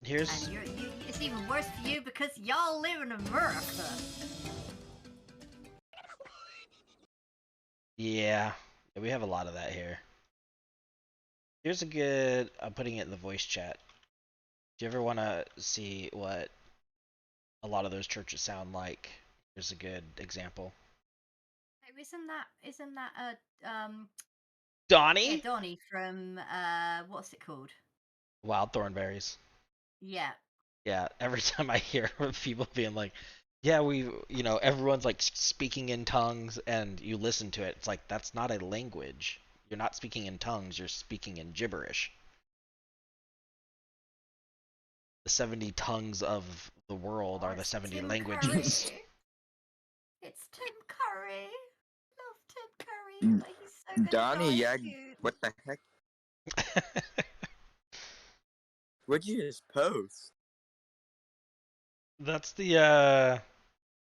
Here's It's even worse for you because y'all live in America. yeah, we have a lot of that here. Here's a good. I'm putting it in the voice chat. Do you ever want to see what a lot of those churches sound like? Here's a good example. Oh, isn't that Donnie? yeah, Donnie from what's it called? Wild Thornberries. Yeah. Yeah, every time I hear people being like, yeah, everyone's like speaking in tongues, and you listen to it, it's like, that's not a language. You're not speaking in tongues, you're speaking in gibberish. The 70 tongues of the world Oh, are the it's 70 Tim languages. Curry. It's Tim Curry. Love Tim Curry, but he's so gonna Donnie, die yeah, soon. what the heck? What'd you just post? That's the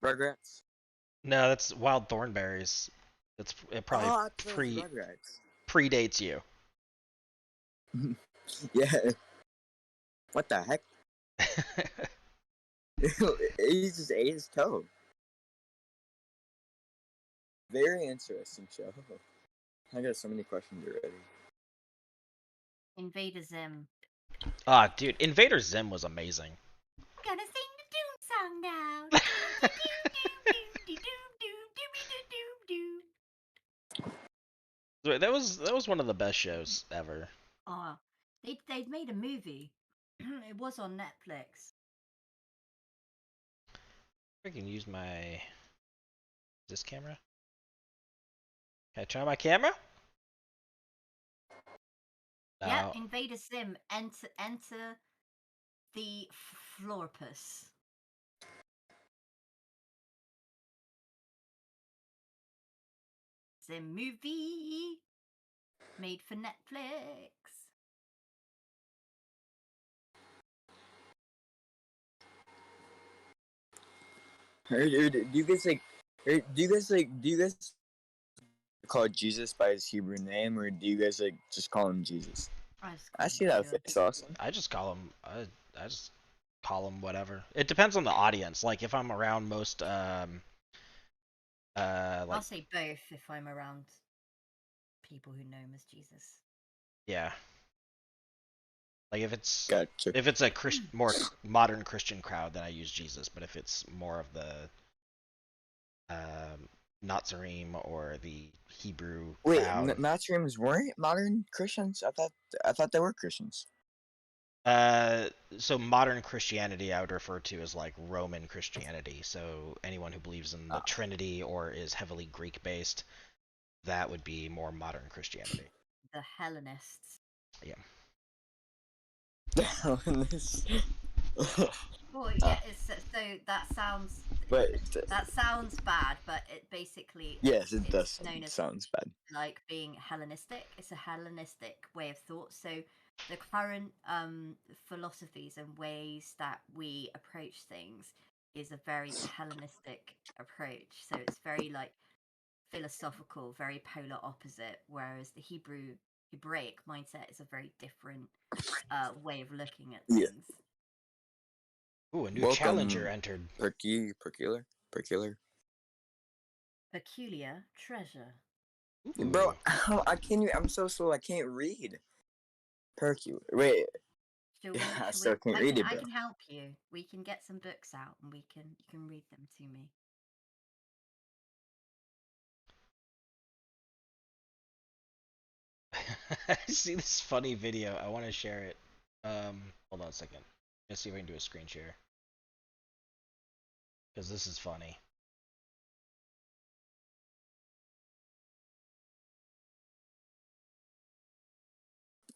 Rugrats? no, that's Wild Thornberries. It probably Oh, I thought it was Rugrats. predates you. Yeah. What the heck? He just ate his toe. Very interesting show. I got so many questions already. Invader Zim. Ah, dude, Invader Zim was amazing. Gonna sing the Doom song now. That was one of the best shows ever. Oh, they'd made a movie. It was on Netflix. I can use this camera. Can I turn on my camera? No. Yeah, Invader Sim. Enter the Florpus. Sim movie made for Netflix. Do you guys call Jesus by his Hebrew name, or do you guys just call him Jesus? I see that face, awesome. I just call him. I just call him whatever. It depends on the audience. Like if I'm around most I'll say both if I'm around people who know him as Jesus. Yeah. Like if it's Gotcha. if it's a more modern Christian crowd, then I use Jesus. But if it's more of the Nazarene or the Hebrew crowd, Nazarims weren't modern Christians. I thought they were Christians. so modern Christianity I would refer to as like Roman Christianity. So anyone who believes in the Trinity or is heavily Greek based, that would be more modern Christianity. The Hellenists. Yeah. The Hellenists. Well, yeah, so that sounds. But that sounds bad, but it basically. Yes, it does. Known as sounds bad. Like being Hellenistic. It's a Hellenistic way of thought. So the current philosophies and ways that we approach things is a very Hellenistic approach. So it's very like philosophical, very polar opposite. Whereas the Hebraic mindset is a very different way of looking at things. Yeah. Ooh, a new challenger entered. Peculiar treasure. Ooh. Bro, I can't. I'm so slow. I can't read. Wait. I still can't read it, bro. I can help you. We can get some books out, and you can read them to me. I see this funny video. I want to share it. Hold on a second. Let's see if I can do a screen share. Because this is funny.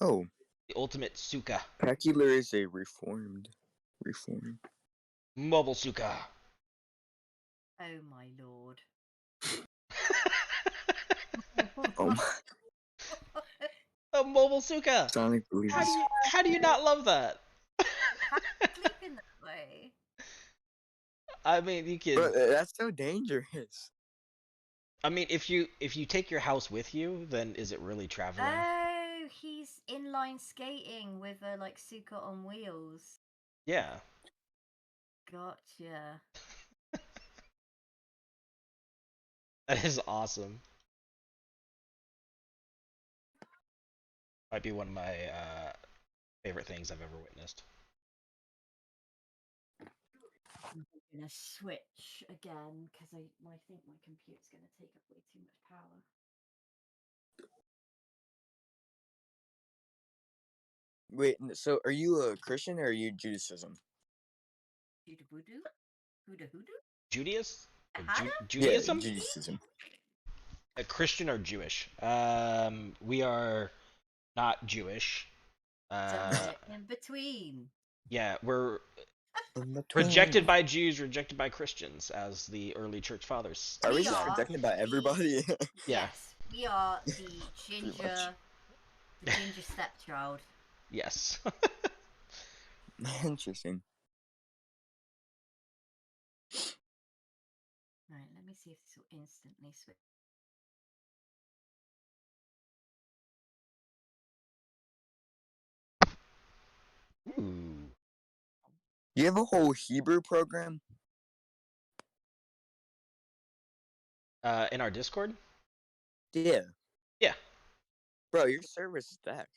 Oh. The ultimate suka. Peculiar is a reform. Mobile suka. Oh my lord. Oh my. A mobile suka. Sonic believes. How do you not love that? Sleep in that way. I mean, you can. But that's so dangerous. I mean, if you take your house with you, then is it really traveling? Oh, he's inline skating with a like suka on wheels. Yeah. Gotcha. That is awesome. Might be one of my favorite things I've ever witnessed. I'm gonna switch again because I think my computer's gonna take up way too much power. Wait, so are you a Christian or are you Judaism? Huda voodoo? Huda hoodoo? Judaism? Hada? Yeah, Judaism? Judaism. A Christian or Jewish? We are not Jewish. Somewhere in between. Yeah, we're In rejected between. by Jews, rejected by Christians, as the early church fathers Are we We just said. are rejected by the everybody? Yeah, yes, we are the Pretty much. ginger stepchild. yes. Interesting. Right, let me see if this will instantly switch. Ooh. You have a whole Hebrew program? In our Discord? Yeah. Yeah. Bro, your server's stacked.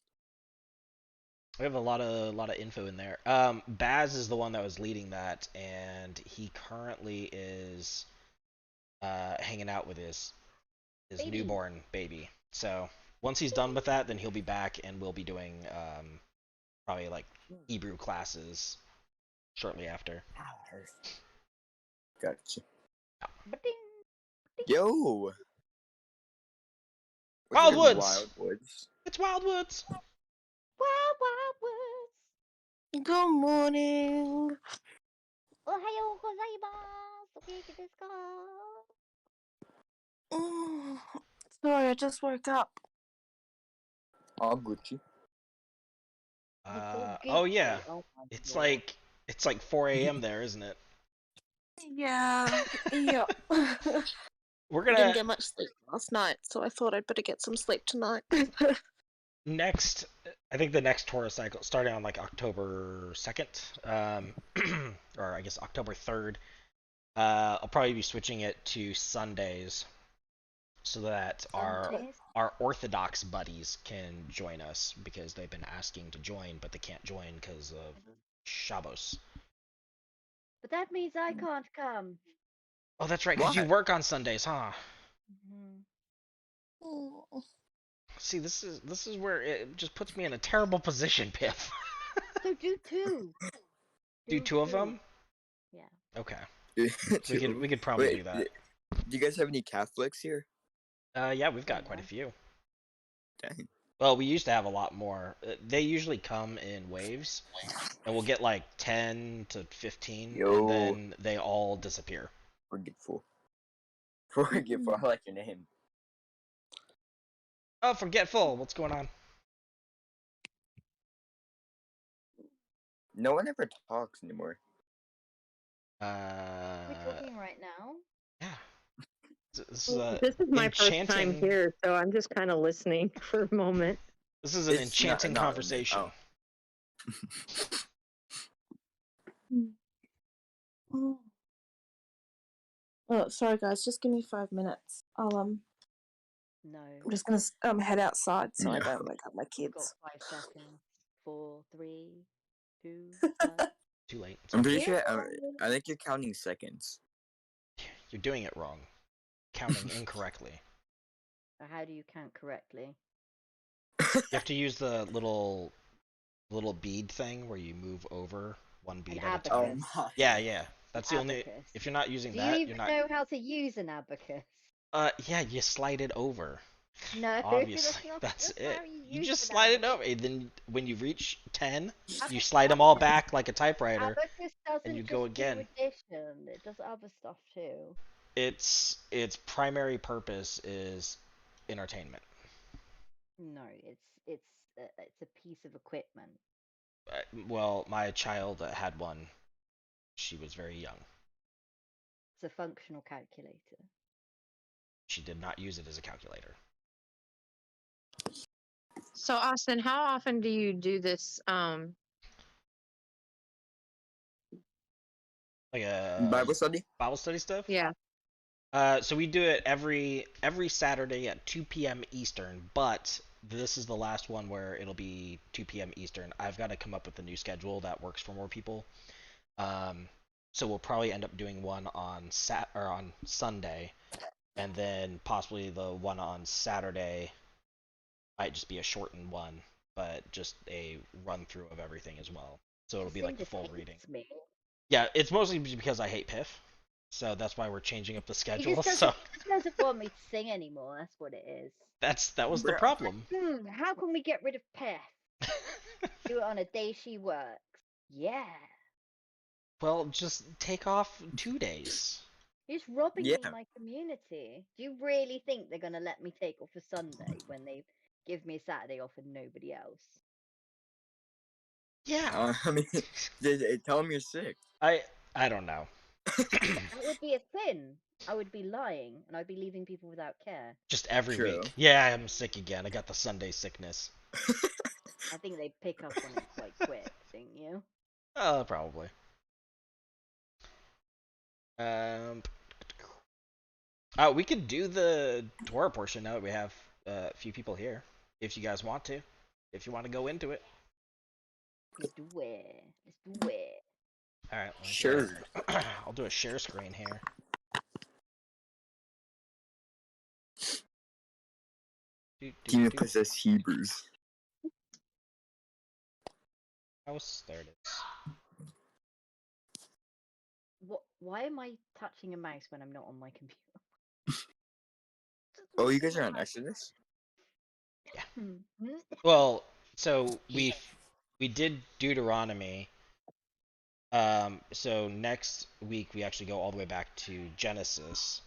We have a lot of info in there. Baz is the one that was leading that, and he currently is hanging out with his Baby. newborn baby. So once he's done with that, then he'll be back, and we'll be doing probably like Hebrew classes shortly after. Gotcha. Ba-ding. Yo! What's Wild good, Woods! Wildwoods? It's Wildwoods! Wild, wild woods. Good morning. Ohayo gozaimasu. Okiki desu ka? Mm, Sorry, I just woke up. All Gucci. Oh yeah, Oh my it's God. like 4 a.m. there, isn't it? Yeah, yeah. We're Didn't gonna get much sleep last night, so I thought I'd better get some sleep tonight. next. I think the next Torah cycle, starting on like October 2nd, or I guess October 3rd. I'll probably be switching it to Sundays, so that Sundays? our Orthodox buddies can join us because they've been asking to join, but they can't join because of Shabbos. But that means I can't come. Oh, that's right, because you What? work on Sundays, huh? Mm. See, this is where it just puts me in a terrible position, Piff. So do two. Do two of them? Yeah. Okay, Dude, we could probably wait, do that. do you guys have any Catholics here? Yeah, we've got quite a few. Dang. Well, we used to have a lot more. They usually come in waves, and we'll get like 10 to 15, Yo. and then they all disappear. Forgetful. Forgetful, I like your name. Oh, Forgetful, what's going on? No one ever talks anymore. We're talking right now. Yeah. This is This is my first time enchanting. here, so I'm just kind of listening for a moment. This is an It's not- enchanting not- conversation. oh. Mm. Oh, sorry guys, just give me 5 minutes. I'm No. just gonna head outside so I No. don't wake up my You've got kids. 5 seconds. 4, 3, 2, 1. Too late. I'm pretty Yeah. sure. I think you're counting seconds. You're doing it wrong. Counting incorrectly. How do you count correctly? You have to use the little bead thing where you move over one bead at a Oh time. my. Yeah. That's the only. Abacus. If you're not using Do you that, even you're not. know how to use an abacus? Yeah, you slide it over. No, Obviously, that's that's not it. how You use just an slide it abacus. over. And then when you reach 10, you Abacus- slide them all abacus- back like a typewriter. Abacus doesn't you just go again. do addition; it does other stuff too. Its primary purpose is entertainment. No, it's a piece of equipment. Well, my child had one. She was very young. It's a functional calculator. She did not use it as a calculator. So, Austin, how often do you do this Like a Bible study. Bible study stuff. Yeah. So we do it every Saturday at 2 p.m. Eastern, but this is the last one where it'll be 2 p.m. Eastern. I've got to come up with a new schedule that works for more people. So we'll probably end up doing one on on Sunday, and then possibly the one on Saturday might just be a shortened one, but just a run through of everything as well. So it'll be like the full reading. Me. Yeah, it's mostly because I hate Piff, so that's why we're changing up the He schedule. just So doesn't want me to sing anymore. That's what it is. that was the Bruh. problem. How can we get rid of Piff? Do it on a day she works. Yeah. Well, just take off 2 days. You're just robbing Yeah. me my community. Do you really think they're gonna let me take off a Sunday when they give me a Saturday off and nobody else? Yeah, I mean, tell them you're sick. I don't know. That would be a sin. I would be lying and I'd be leaving people without care. Just every True. week. Yeah, I'm sick again. I got the Sunday sickness. I think they pick up on it quite quick, don't you? Probably. We could do the Torah portion now that we have a few people here. If you guys want to. If you want to go into it. Let's do it. Let's do it. Alright. Sure. I'll do a share screen here. Demon possessed Hebrews. House, there it is. Why am I touching a mouse when I'm not on my computer? Oh, you guys are on Exodus? Well, so we did Deuteronomy. So next week we actually go all the way back to Genesis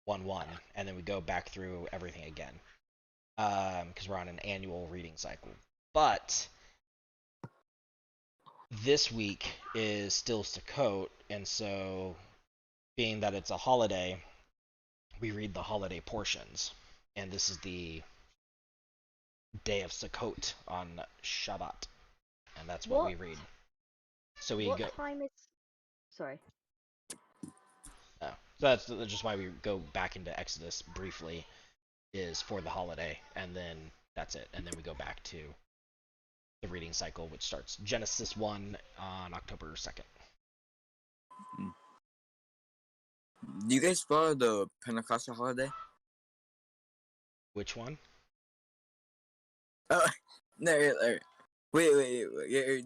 1:1, and then we go back through everything again. Because we're on an annual reading cycle. But this week is still Sukkot, and so being that it's a holiday, we read the holiday portions. And this is the day of Sukkot on Shabbat, and that's what we read. So we what go. time is? Sorry. So that's just why we go back into Exodus briefly, is for the holiday, and then that's it, and then we go back to the reading cycle, which starts Genesis 1 on October 2nd. Do you guys follow the Pentecostal holiday? Which one? No, wait.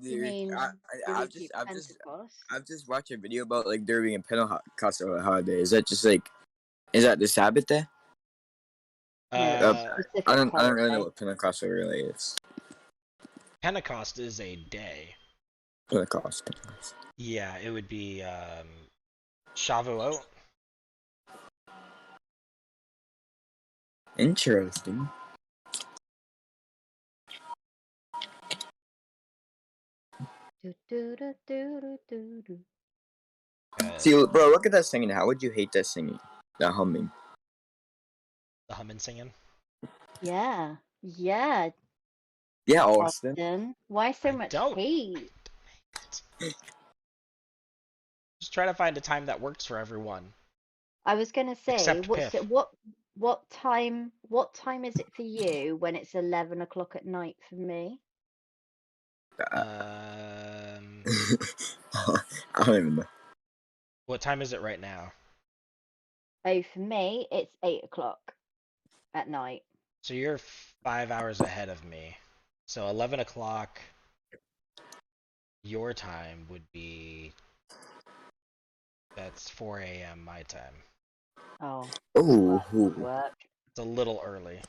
You mean I've Booty just Pentecost? watched a video about like there being a Pentecostal holiday. Is that just like, is that the Sabbath day? No, Uh, I don't really know what Pentecostal really is. Pentecost is a day. Pentecost. Yeah, it would be Shavuot. Interesting. See, bro, look at that singing. How would you hate that singing? That humming. The humming singing. Yeah. Yeah, Austin. Austin. Why so much don't. hate? Just try to find a time that works for everyone. I was gonna say, Except Piff. what time is it for you when it's 11 o'clock at night for me? I don't even know. What time is it right now? Oh, for me, it's 8 o'clock at night. So you're 5 hours ahead of me. So 11 o'clock your time would be... That's 4 a.m. my time. Oh. Oh. Work. It's a little early.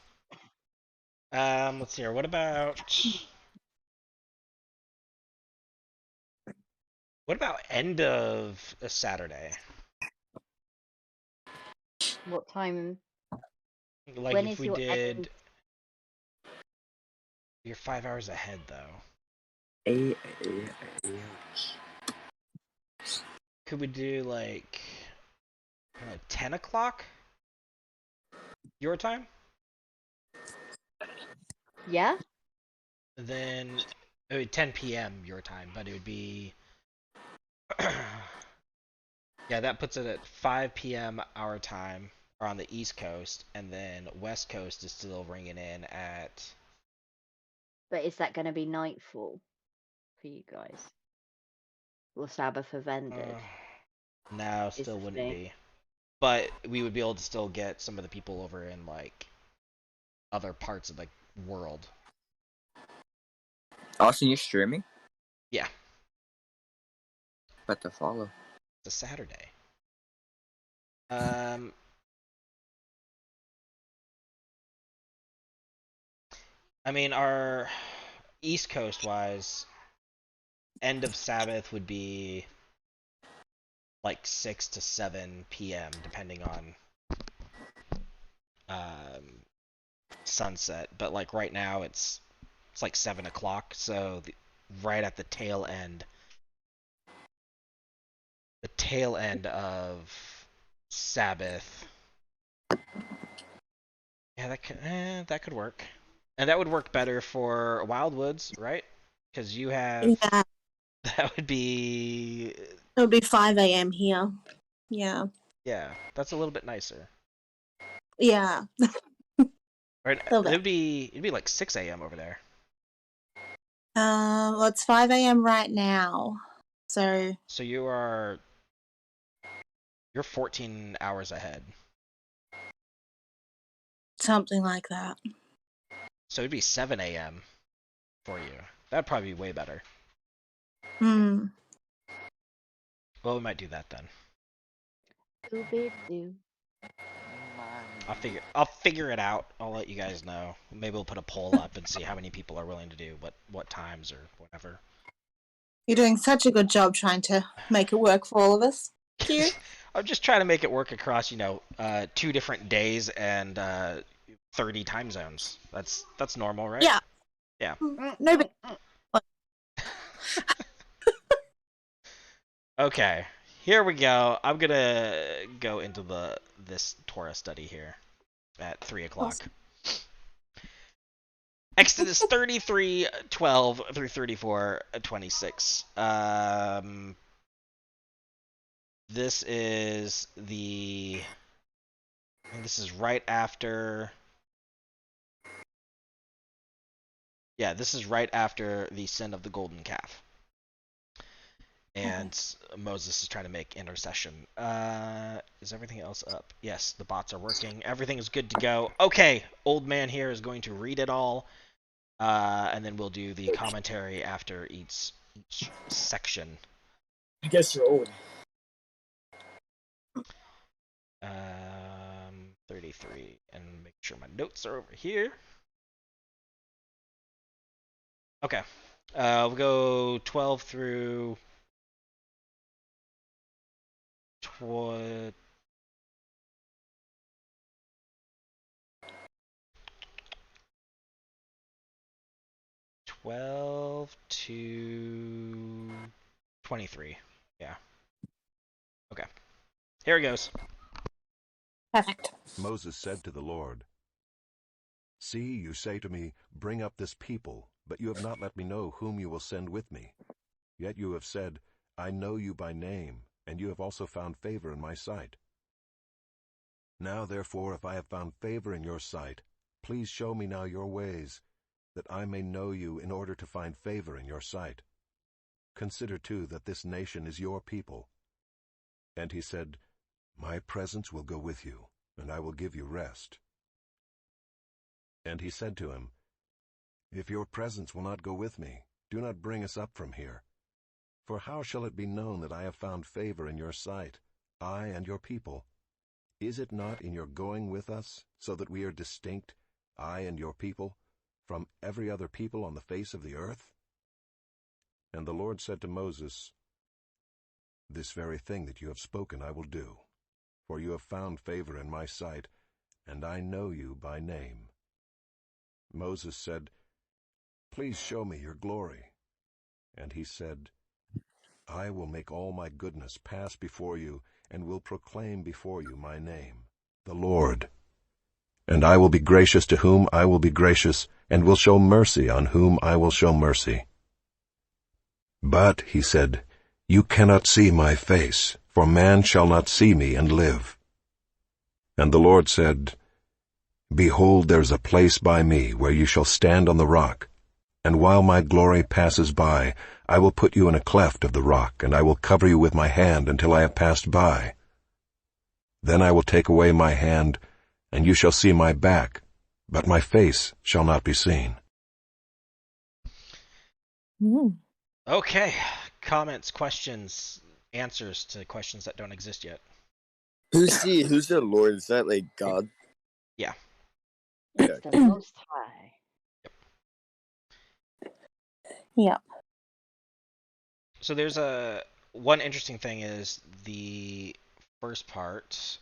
Let's see here. What about... What about end of a Saturday? What time? Like When if is we your did... end? You're 5 hours ahead, though. Could we do like 10 o'clock your time? Yeah. Then it would be 10 p.m. your time, but it would be Yeah, that puts it at 5 p.m. our time, or on the East Coast, and then West Coast is still ringing in at. But is that going to be nightfall for you guys? Will Sabbath have ended? No, Is still the wouldn't thing. be. But we would be able to still get some of the people over in like other parts of the world. Austin, you're streaming? Yeah, But to follow. it's a Saturday. I mean, our East Coast wise, end of Sabbath would be like 6 to 7 p.m. depending on sunset. But like right now, it's like 7 o'clock, so right at the tail end. The tail end of Sabbath. Yeah, that could work, and that would work better for Wildwoods, right? Because you have Yeah, that would be it would be 5 a.m. here. Yeah. yeah, that's a little bit nicer. Yeah. Right? Little bit. It'd be like 6 a.m. over there. Well, it's 5 a.m. right now. So So you're 14 hours ahead. something like that. So it'd be 7 a.m. for you. That'd probably be way better. Hmm. Well, we might do that then. Scooby-Doo. I'll figure it out. I'll let you guys know. Maybe we'll put a poll up and see how many people are willing to do what times or whatever. You're doing such a good job trying to make it work for all of us. Thank you. I'm just trying to make it work across, 2 different days and 30 time zones. That's normal, right? Yeah. Yeah. No, but Okay. Here we go. I'm gonna go into this Torah study here at 3 o'clock. Exodus 33:12 through 34:26. This is this is right after. Yeah, this is right after the sin of the golden calf. And Moses is trying to make intercession. Is everything else up? Yes, the bots are working. Everything is good to go. Okay, old man here is going to read it all, and then we'll do the commentary after each section. I guess you're old. 33, and make sure my notes are over here. Okay, we'll go 12 through 12 to 23. Yeah. Okay. Here it goes. perfect. Moses said to the Lord, "See, you say to me, 'Bring up this people,' but you have not let me know whom you will send with me. Yet you have said, 'I know you by name,' and you have also found favor in my sight. Now therefore, if I have found favor in your sight, please show me now your ways, that I may know you in order to find favor in your sight. Consider too that this nation is your people." And he said, "My presence will go with you, and I will give you rest." And he said to him, "If your presence will not go with me, do not bring us up from here. For how shall it be known that I have found favor in your sight, I and your people? Is it not in your going with us, so that we are distinct, I and your people, from every other people on the face of the earth?" And the Lord said to Moses, "This very thing that you have spoken I will do, for you have found favor in my sight, and I know you by name." Moses said, "Please show me your glory." And he said, "I will make all my goodness pass before you, and will proclaim before you my name, the Lord. And I will be gracious to whom I will be gracious, and will show mercy on whom I will show mercy." "But," he said, "you cannot see my face, for man shall not see me and live. And the Lord said, Behold, there is a place by me where you shall stand on the rock, and while my glory passes by, I will put you in a cleft of the rock, and I will cover you with my hand until I have passed by. Then I will take away my hand, and you shall see my back, but my face shall not be seen. Okay. Comments, questions, answers to questions that don't exist yet. Who's the Lord? Is that like God? Yeah. It's the Most High. Yeah. So there's one interesting thing is the first part.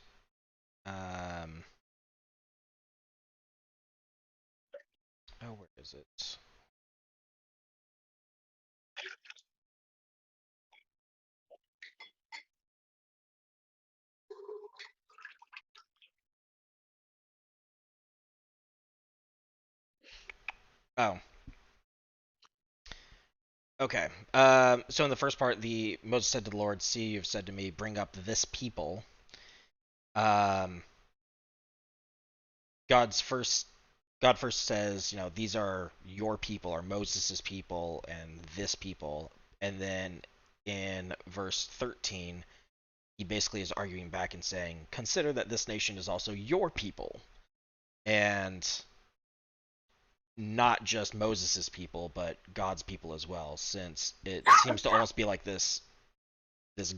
Where is it? Oh. Okay. So in the first part, Moses said to the Lord, "See, you've said to me, bring up this people." God first says, these are your people, or Moses's people, and this people, and then in verse 13, he basically is arguing back and saying, "Consider that this nation is also your people," and not just Moses's people, but God's people as well, since it seems to almost be like this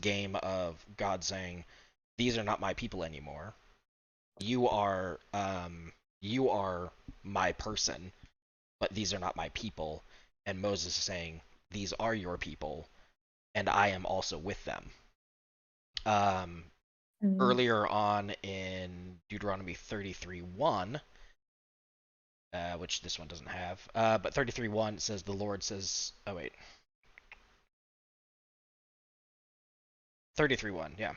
game of God saying, "These are not my people anymore. You are my person, but these are not my people." And Moses is saying, "These are your people, and I am also with them." Earlier on in Deuteronomy 33:1, which this one doesn't have, but 33:1 says, the Lord says, 33:1, yeah.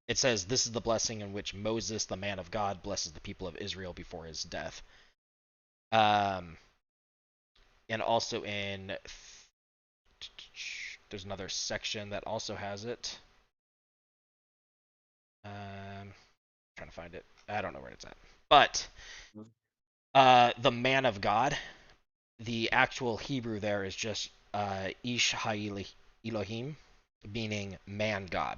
It says, "This is the blessing in which Moses, the man of God, blesses the people of Israel before his death." And also there's another section that also has it. Trying to find it. I don't know where it's at. But the man of God, the actual Hebrew there is just Ish Elohim, meaning man God.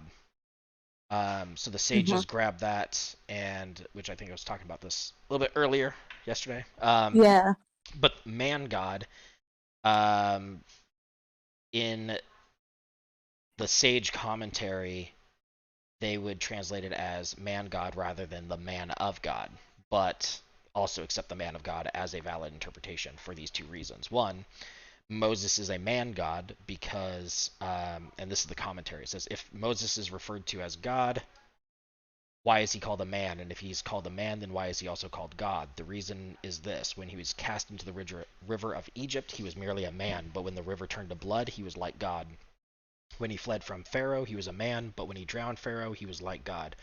So the sages grabbed that, and which I think I was talking about this a little bit earlier yesterday. Yeah. But man God, in the sage commentary, they would translate it as man God rather than the man of God, but also accept the man of God as a valid interpretation for these two reasons. One, Moses is a man God because, and this is the commentary, it says, if Moses is referred to as God, why is he called a man? And if he's called a man, then why is he also called God? The reason is this: when he was cast into the river of Egypt, he was merely a man, but when the river turned to blood, he was like God. When he fled from Pharaoh, he was a man, but when he drowned Pharaoh, he was like God.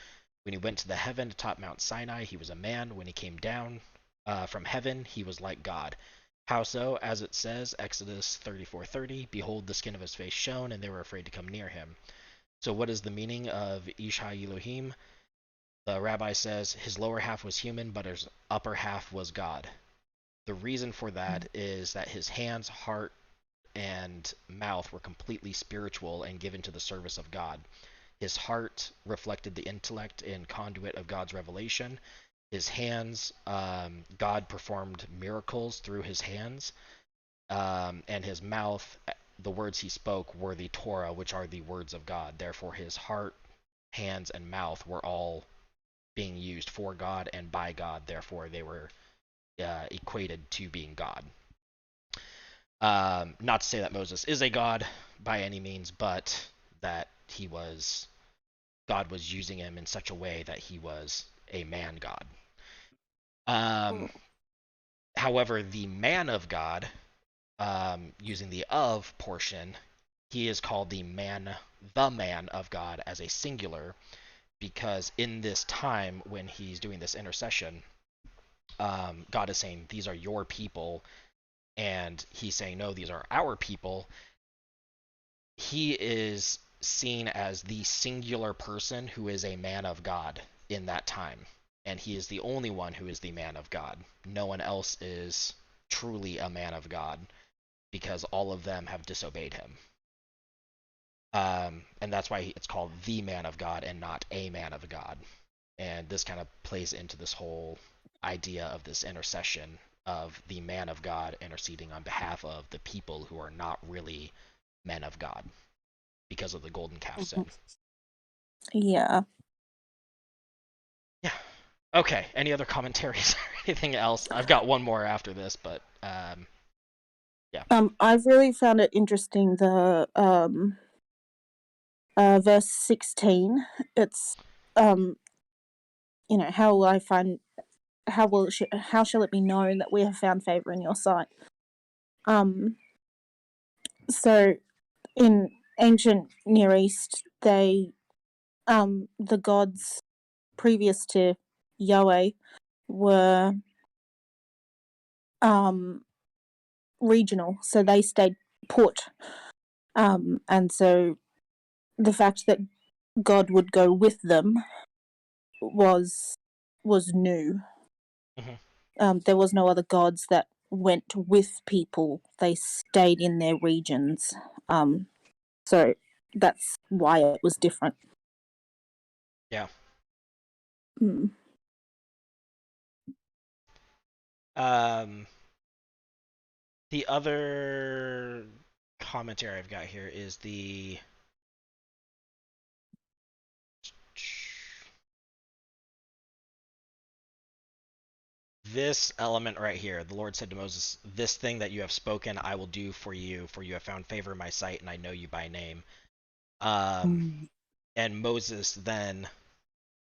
When he went to the heaven atop Mount Sinai, he was a man. When he came down from heaven, he was like God. How so? As it says, Exodus 34:30, "Behold, the skin of his face shone, and they were afraid to come near him." So what is the meaning of Ish Elohim? The rabbi says his lower half was human, but his upper half was God. The reason for that is that his hands, heart, and mouth were completely spiritual and given to the service of God. His heart reflected the intellect and conduit of God's revelation. His hands, God performed miracles through his hands. And his mouth, the words he spoke were the Torah, which are the words of God. Therefore, his heart, hands, and mouth were all being used for God and by God. Therefore, they were equated to being God. Not to say that Moses is a god by any means, but that God was using him in such a way that he was a man God. However, the man of God, using the of portion, he is called the man of God as a singular, because in this time when he's doing this intercession, God is saying, "These are your people," and he's saying, "No, these are our people." He is seen as the singular person who is a man of God in that time. And he is the only one who is the man of God. No one else is truly a man of God because all of them have disobeyed him. And that's why it's called the man of God and not a man of God. And this kind of plays into this whole idea of this intercession of the man of God interceding on behalf of the people who are not really men of God because of the golden calf sin. Yeah. Yeah. Okay. Any other commentaries or anything else? I've got one more after this, but yeah. I've really found it interesting the verse 16. It's how will I find how shall it be known that we have found favor in your sight? So in ancient Near East, they the gods previous to Yahweh were regional, so they stayed put. And so the fact that God would go with them was new. Mm-hmm. There was no other gods that went with people. They stayed in their regions. So that's why it was different. Yeah. Mm. The other commentary I've got here is this element right here. The Lord said to Moses, "This thing that you have spoken, I will do for you have found favor in my sight, and I know you by name." And Moses then,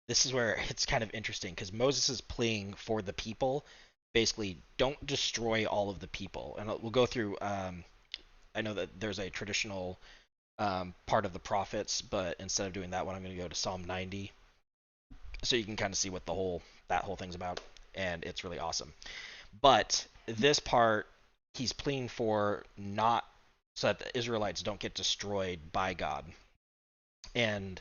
this is where it's kind of interesting because Moses is pleading for the people. Basically, don't destroy all of the people. And we'll go through. I know that there's a traditional part of the prophets, but instead of doing that one, I'm going to go to Psalm 90, so you can kind of see what that whole thing's about, and it's really awesome. But this part, he's pleading for not so that the Israelites don't get destroyed by God. And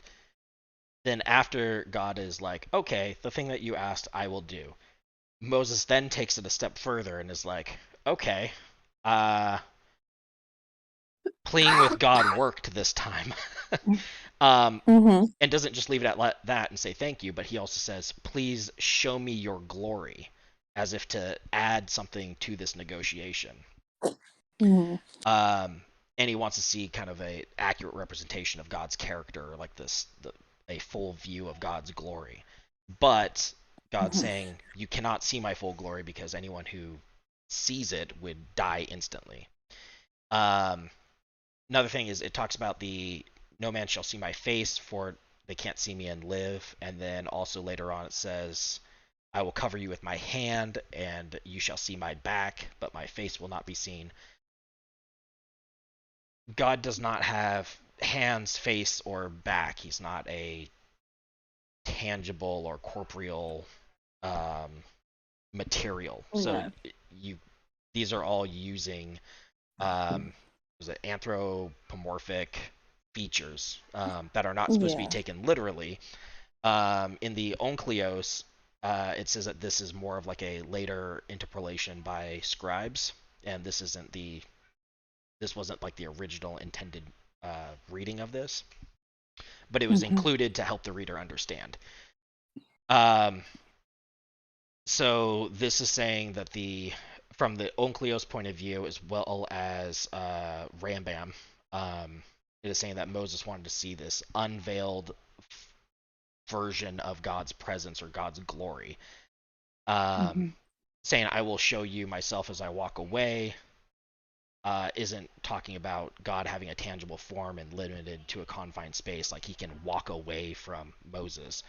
then after God is like, okay, the thing that you asked, I will do. Moses then takes it a step further and is like, okay, pleading with God worked this time. And doesn't just leave it at that and say thank you, but he also says, please show me your glory, as if to add something to this negotiation. And he wants to see kind of a accurate representation of God's character, like a full view of God's glory. But God's saying, you cannot see my full glory because anyone who sees it would die instantly. Another thing is it talks about no man shall see my face, for they can't see me and live. And then also later on it says, I will cover you with my hand, and you shall see my back, but my face will not be seen. God does not have hands, face, or back. He's not a tangible or corporeal material. So these are all using anthropomorphic features that are not supposed to be taken literally. In the Onklios, it says that this is more of like a later interpolation by scribes, and this wasn't like the original intended reading of this, but it was included to help the reader understand. So this is saying that from the Onklios point of view, as well as Rambam, it is saying that Moses wanted to see this unveiled version of God's presence or God's glory. Saying, I will show you myself as I walk away, isn't talking about God having a tangible form and limited to a confined space, like he can walk away from Moses,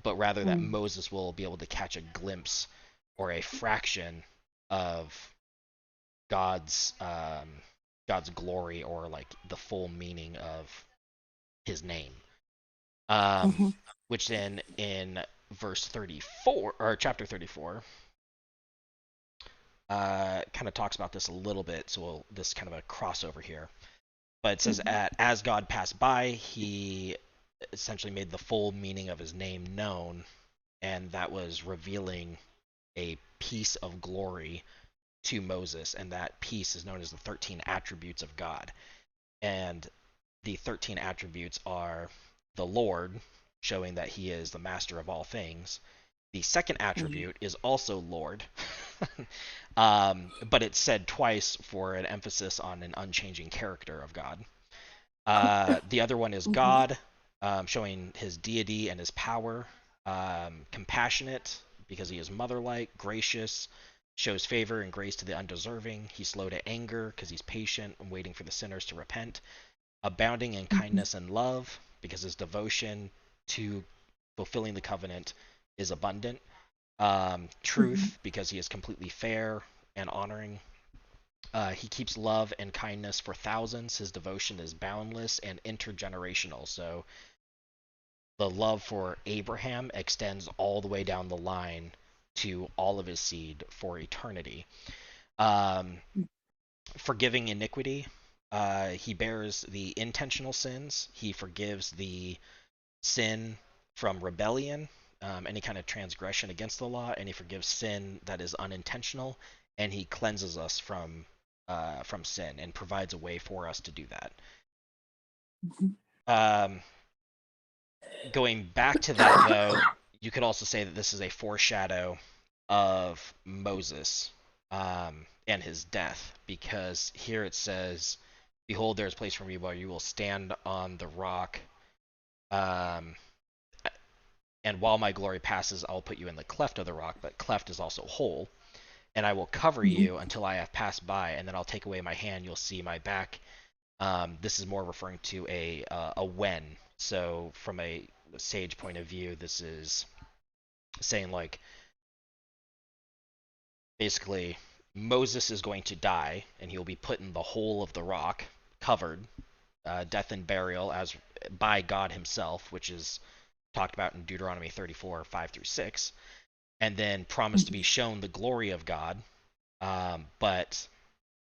but rather that Moses will be able to catch a glimpse or a fraction of God's glory, or like the full meaning of his name. Which then in verse 34 or chapter 34 kind of talks about this a little bit, so this kind of a crossover here. but it says as God passed by, he essentially made the full meaning of his name known, and that was revealing a piece of glory to Moses, and that piece is known as the 13 attributes of God. And the 13 attributes are the Lord, showing that he is the master of all things. The second attribute is also Lord, but it's said twice for an emphasis on an unchanging character of God. The other one is God, showing his deity and his power. Compassionate, because he is mother-like. Gracious, shows favor and grace to the undeserving. He's slow to anger, because he's patient and waiting for the sinners to repent. Abounding in kindness and love, because his devotion to fulfilling the covenant is abundant. Truth, because he is completely fair and honoring. He keeps love and kindness for thousands. His devotion is boundless and intergenerational. So the love for Abraham extends all the way down the line to all of his seed for eternity. Forgiving iniquity. He bears the intentional sins. He forgives the sin from rebellion, any kind of transgression against the law, and he forgives sin that is unintentional, and he cleanses us from sin and provides a way for us to do that. Going back to that, though, you could also say that this is a foreshadow of Moses and his death, because here it says, "Behold, there is a place for me where you will stand on the rock, and while my glory passes, I will put you in the cleft of the rock," but cleft is also hole. "And I will cover you until I have passed by, and then I'll take away my hand, you'll see my back." This is more referring to a when. So from a sage point of view, this is saying, like, basically Moses is going to die, and he'll be put in the hole of the rock, covered, death and burial as by God himself, which is talked about in Deuteronomy 34, 5-6, and then promised to be shown the glory of God, but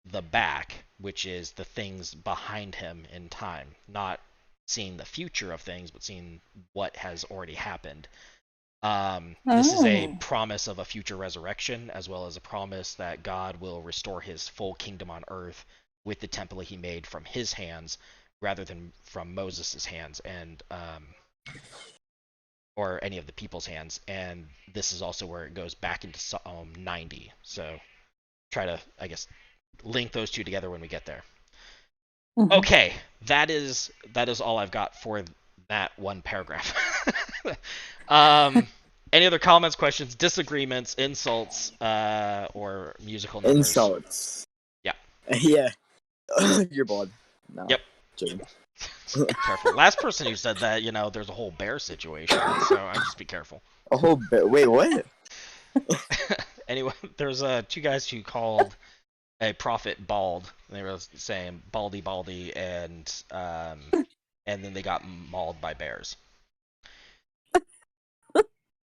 the back, which is the things behind him in time, not seeing the future of things, but seeing what has already happened. This is a promise of a future resurrection, as well as a promise that God will restore his full kingdom on earth with the temple he made from his hands, rather than from Moses' hands, and or any of the people's hands. And this is also where it goes back into Psalm 90. So try to, I guess, link those two together when we get there. Okay, that is all I've got for that one paragraph. Any other comments, questions, disagreements, insults, or musical numbers? Insults. Yeah. Yeah. You're bored. No. Yep. Joking. Careful. Last person who said that, there's a whole bear situation, so I just be careful. A whole bit. Wait, what? Anyway, there's two guys who called a prophet bald. They were saying baldy, and then they got mauled by bears.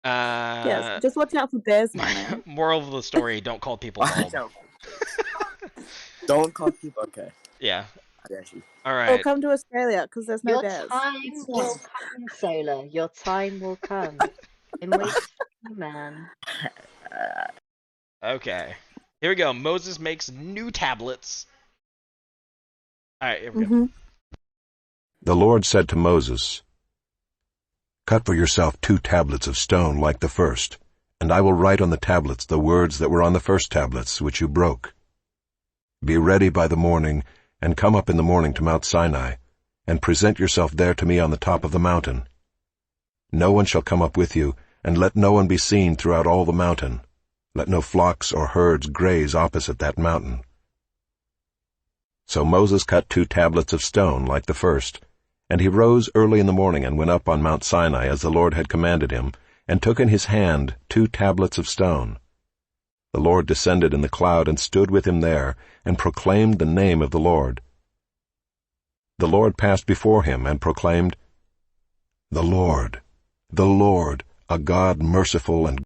Yes, just watch out for bears, man. Moral of the story: don't call people bald. Don't call people. Okay. Yeah. I got you. All Or right. come to Australia because there's no Your bears. time will come, Sailor. Your time will come. I'm waiting for you, man. Okay. Here we go. Moses makes new tablets. All right, here we go. The Lord said to Moses, "Cut for yourself 2 tablets of stone like the first, and I will write on the tablets the words that were on the first tablets which you broke. Be ready by the morning, and come up in the morning to Mount Sinai, and present yourself there to me on the top of the mountain. No one shall come up with you, and let no one be seen throughout all the mountain. Let no flocks or herds graze opposite that mountain." So Moses cut 2 tablets of stone like the first, and he rose early in the morning and went up on Mount Sinai as the Lord had commanded him, and took in his hand 2 tablets of stone. The Lord descended in the cloud and stood with him there, and proclaimed the name of the Lord. The Lord passed before him and proclaimed, the Lord, a God merciful and..."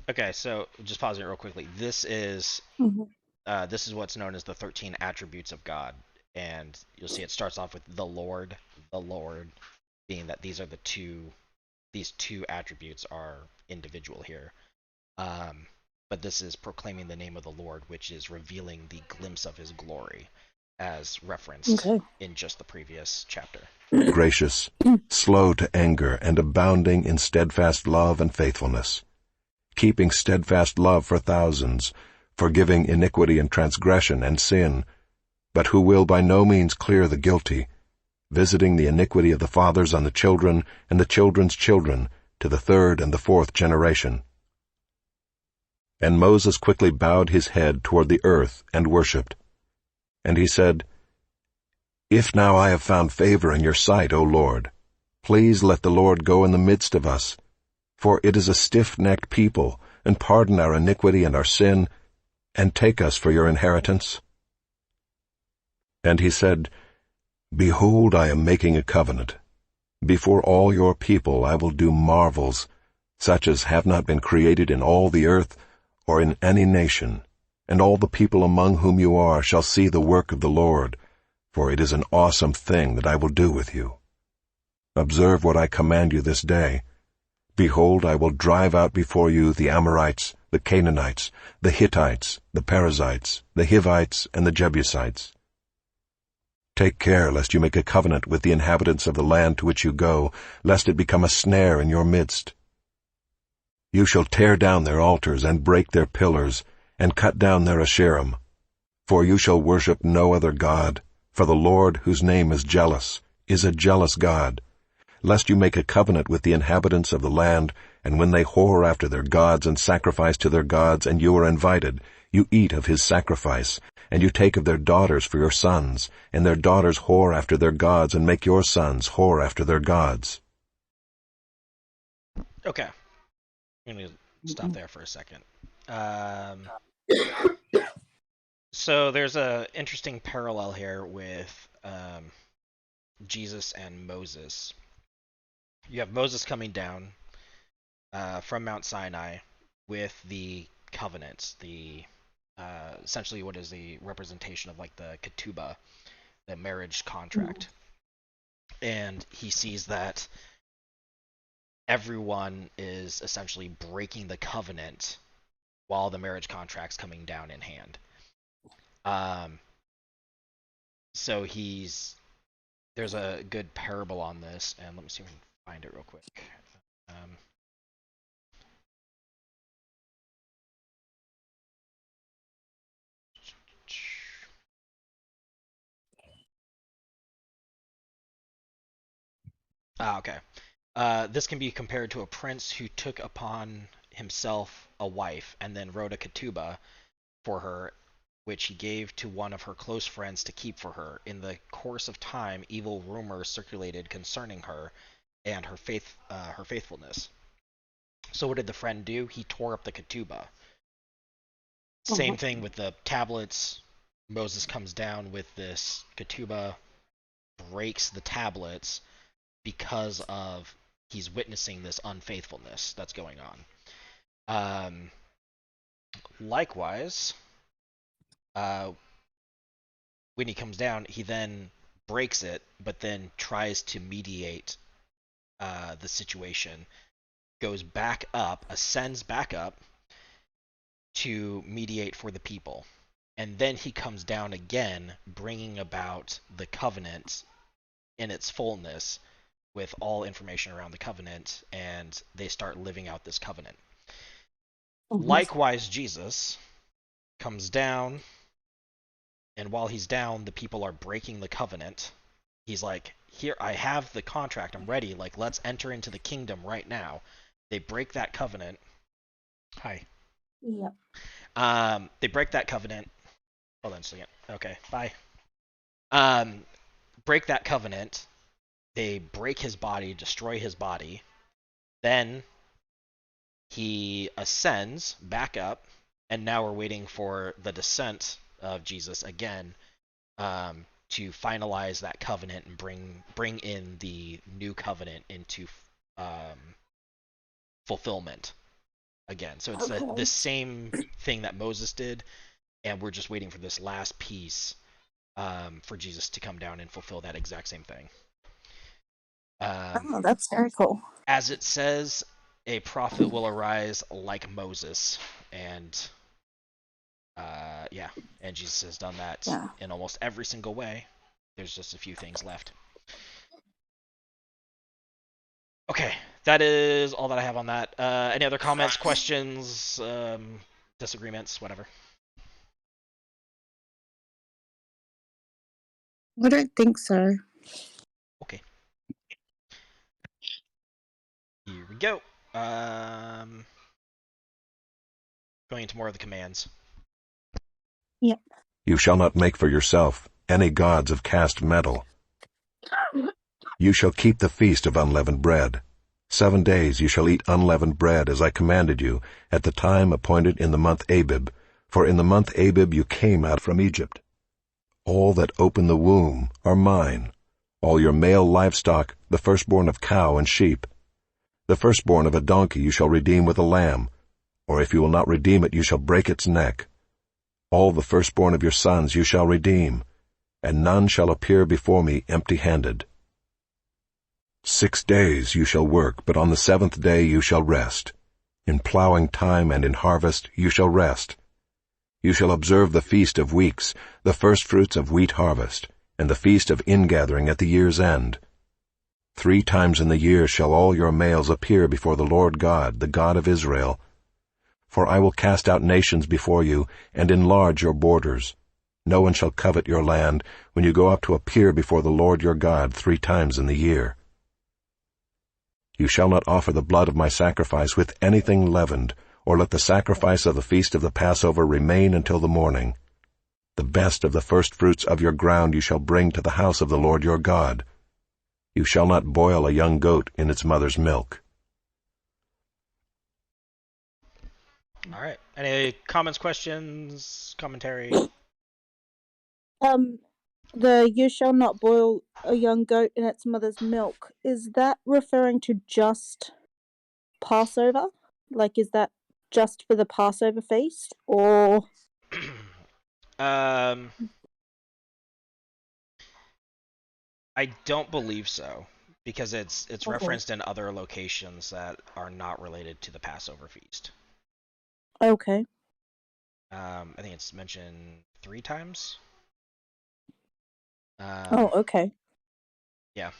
Okay, so just pausing it real quickly. This is what's known as the 13 attributes of God, and you'll see it starts off with the Lord, being that these two attributes are individual here. But this is proclaiming the name of the Lord, which is revealing the glimpse of his glory, as referenced Okay. in just the previous chapter. Gracious, slow to anger, and abounding in steadfast love and faithfulness, keeping steadfast love for thousands, forgiving iniquity and transgression and sin, but who will by no means clear the guilty, visiting the iniquity of the fathers on the children and the children's children to the third and the fourth generation. And Moses quickly bowed his head toward the earth and worshipped. And he said, If now I have found favor in your sight, O Lord, please let the Lord go in the midst of us, for it is a stiff-necked people, and pardon our iniquity and our sin, and take us for your inheritance. And he said, Behold, I am making a covenant. Before all your people I will do marvels, such as have not been created in all the earth or in any nation, and all the people among whom you are shall see the work of the Lord, for it is an awesome thing that I will do with you. Observe what I command you this day. Behold, I will drive out before you the Amorites, the Canaanites, the Hittites, the Perizzites, the Hivites, and the Jebusites. Take care lest you make a covenant with the inhabitants of the land to which you go, lest it become a snare in your midst. You shall tear down their altars and break their pillars, and cut down their Asherim. For you shall worship no other God, for the Lord, whose name is jealous, is a jealous God, lest you make a covenant with the inhabitants of the land, and when they whore after their gods and sacrifice to their gods, and you are invited, you eat of his sacrifice, and you take of their daughters for your sons, and their daughters whore after their gods, and make your sons whore after their gods. Okay. I'm going to stop there for a second. So there's a interesting parallel here with Jesus and Moses. You have Moses coming down from Mount Sinai with the covenants, the essentially what is the representation of like the ketubah, the marriage contract. And he sees that everyone is essentially breaking the covenant while the marriage contract's coming down in hand. So there's a good parable on this, and let me see if I can find it real quick. Okay. This can be compared to a prince who took upon himself a wife and then wrote a ketubah for her, which he gave to one of her close friends to keep for her. In the course of time, evil rumors circulated concerning her and her faithfulness. So what did the friend do? He tore up the ketubah. Same thing with the tablets. Moses comes down with this ketubah, breaks the tablets because of he's witnessing this unfaithfulness that's going on. Likewise, when he comes down, he then breaks it, but then tries to mediate the situation, goes back up, ascends back up to mediate for the people. And then he comes down again, bringing about the covenant in its fullness with all information around the covenant, and they start living out this covenant. Likewise, Jesus comes down, and while he's down, the people are breaking the covenant. He's like, here, I have the contract, I'm ready, like, let's enter into the kingdom right now. They break that covenant. Hi. Yep. They break that covenant. Hold on a second. Okay, bye. Break that covenant. They break his body, destroy his body. Then he ascends back up, and now we're waiting for the descent of Jesus again, to finalize that covenant and bring in the new covenant into fulfillment again. So it's the same thing that Moses did, and we're just waiting for this last piece for Jesus to come down and fulfill that exact same thing. Oh, that's very cool. As it says, a prophet will arise like Moses, and yeah, and Jesus has done that in almost every single way. There's just a few things left. Okay, that is all that I have on that. Any other comments, questions, disagreements, whatever? I don't think so. Okay. Here we go. Going into more of the commands. Yep. You shall not make for yourself any gods of cast metal. You shall keep the feast of unleavened bread. 7 days you shall eat unleavened bread, as I commanded you, at the time appointed in the month Abib, for in the month Abib you came out from Egypt. All that open the womb are mine, all your male livestock, the firstborn of cow and sheep. The firstborn of a donkey you shall redeem with a lamb, or if you will not redeem it, you shall break its neck. All the firstborn of your sons you shall redeem, and none shall appear before me empty-handed. 6 days you shall work, but on the 7th day you shall rest. In plowing time and in harvest you shall rest. You shall observe the feast of weeks, the firstfruits of wheat harvest, and the feast of ingathering at the year's end. 3 times in the year shall all your males appear before the Lord God, the God of Israel. For I will cast out nations before you, and enlarge your borders. No one shall covet your land when you go up to appear before the Lord your God 3 times in the year. You shall not offer the blood of my sacrifice with anything leavened, or let the sacrifice of the feast of the Passover remain until the morning. The best of the firstfruits of your ground you shall bring to the house of the Lord your God. You shall not boil a young goat in its mother's milk. All right. Any comments, questions, commentary? The you shall not boil a young goat in its mother's milk, is that referring to just Passover? Like, is that just for the Passover feast, or? I don't believe so, because it's Okay. referenced in other locations that are not related to the Passover feast. Okay. I think it's mentioned 3 times. Oh, okay. Yeah.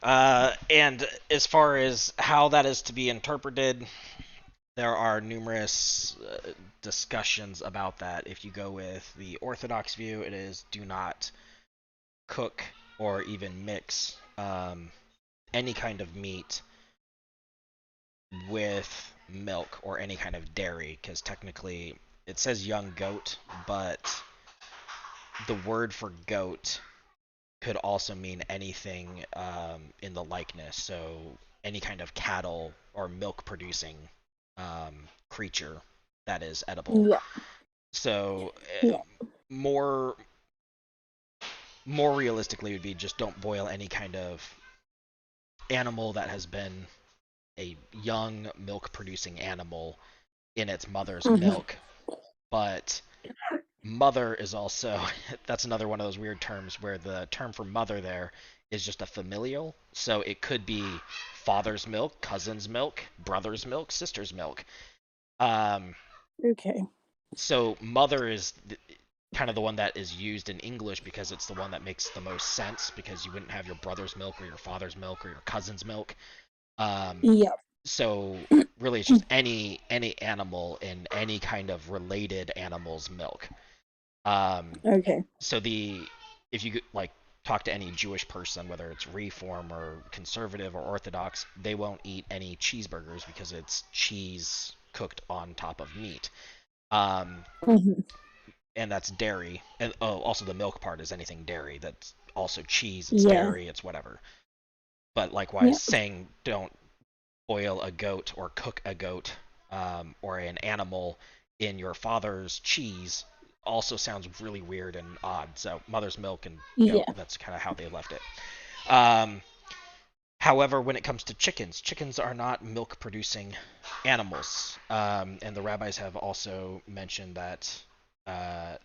And as far as how that is to be interpreted, there are numerous discussions about that. If you go with the Orthodox view, it is do not cook or even mix any kind of meat with milk or any kind of dairy, because technically it says young goat, but the word for goat could also mean anything in the likeness. So any kind of cattle or milk producing creature that is edible. Yeah. So Yeah. more realistically would be just don't boil any kind of animal that has been a young milk producing animal in its mother's milk. But mother is also that's another one of those weird terms where the term for mother there is just a familial, so it could be father's milk, cousin's milk, brother's milk, sister's milk. Okay. So mother is kind of the one that is used in English because it's the one that makes the most sense, because you wouldn't have your brother's milk or your father's milk or your cousin's milk. Yeah. So really it's just any animal in any kind of related animal's milk. Okay. So if you like talk to any Jewish person, whether it's Reform or Conservative or Orthodox, they won't eat any cheeseburgers because it's cheese cooked on top of meat. And that's dairy. And also the milk part is anything dairy. That's also cheese. It's dairy. It's whatever. But likewise, saying don't boil a goat or cook a goat or an animal in your father's cheese also sounds really weird and odd. So mother's milk and goat, that's kind of how they left it. However, when it comes to chickens are not milk producing animals. And the rabbis have also mentioned that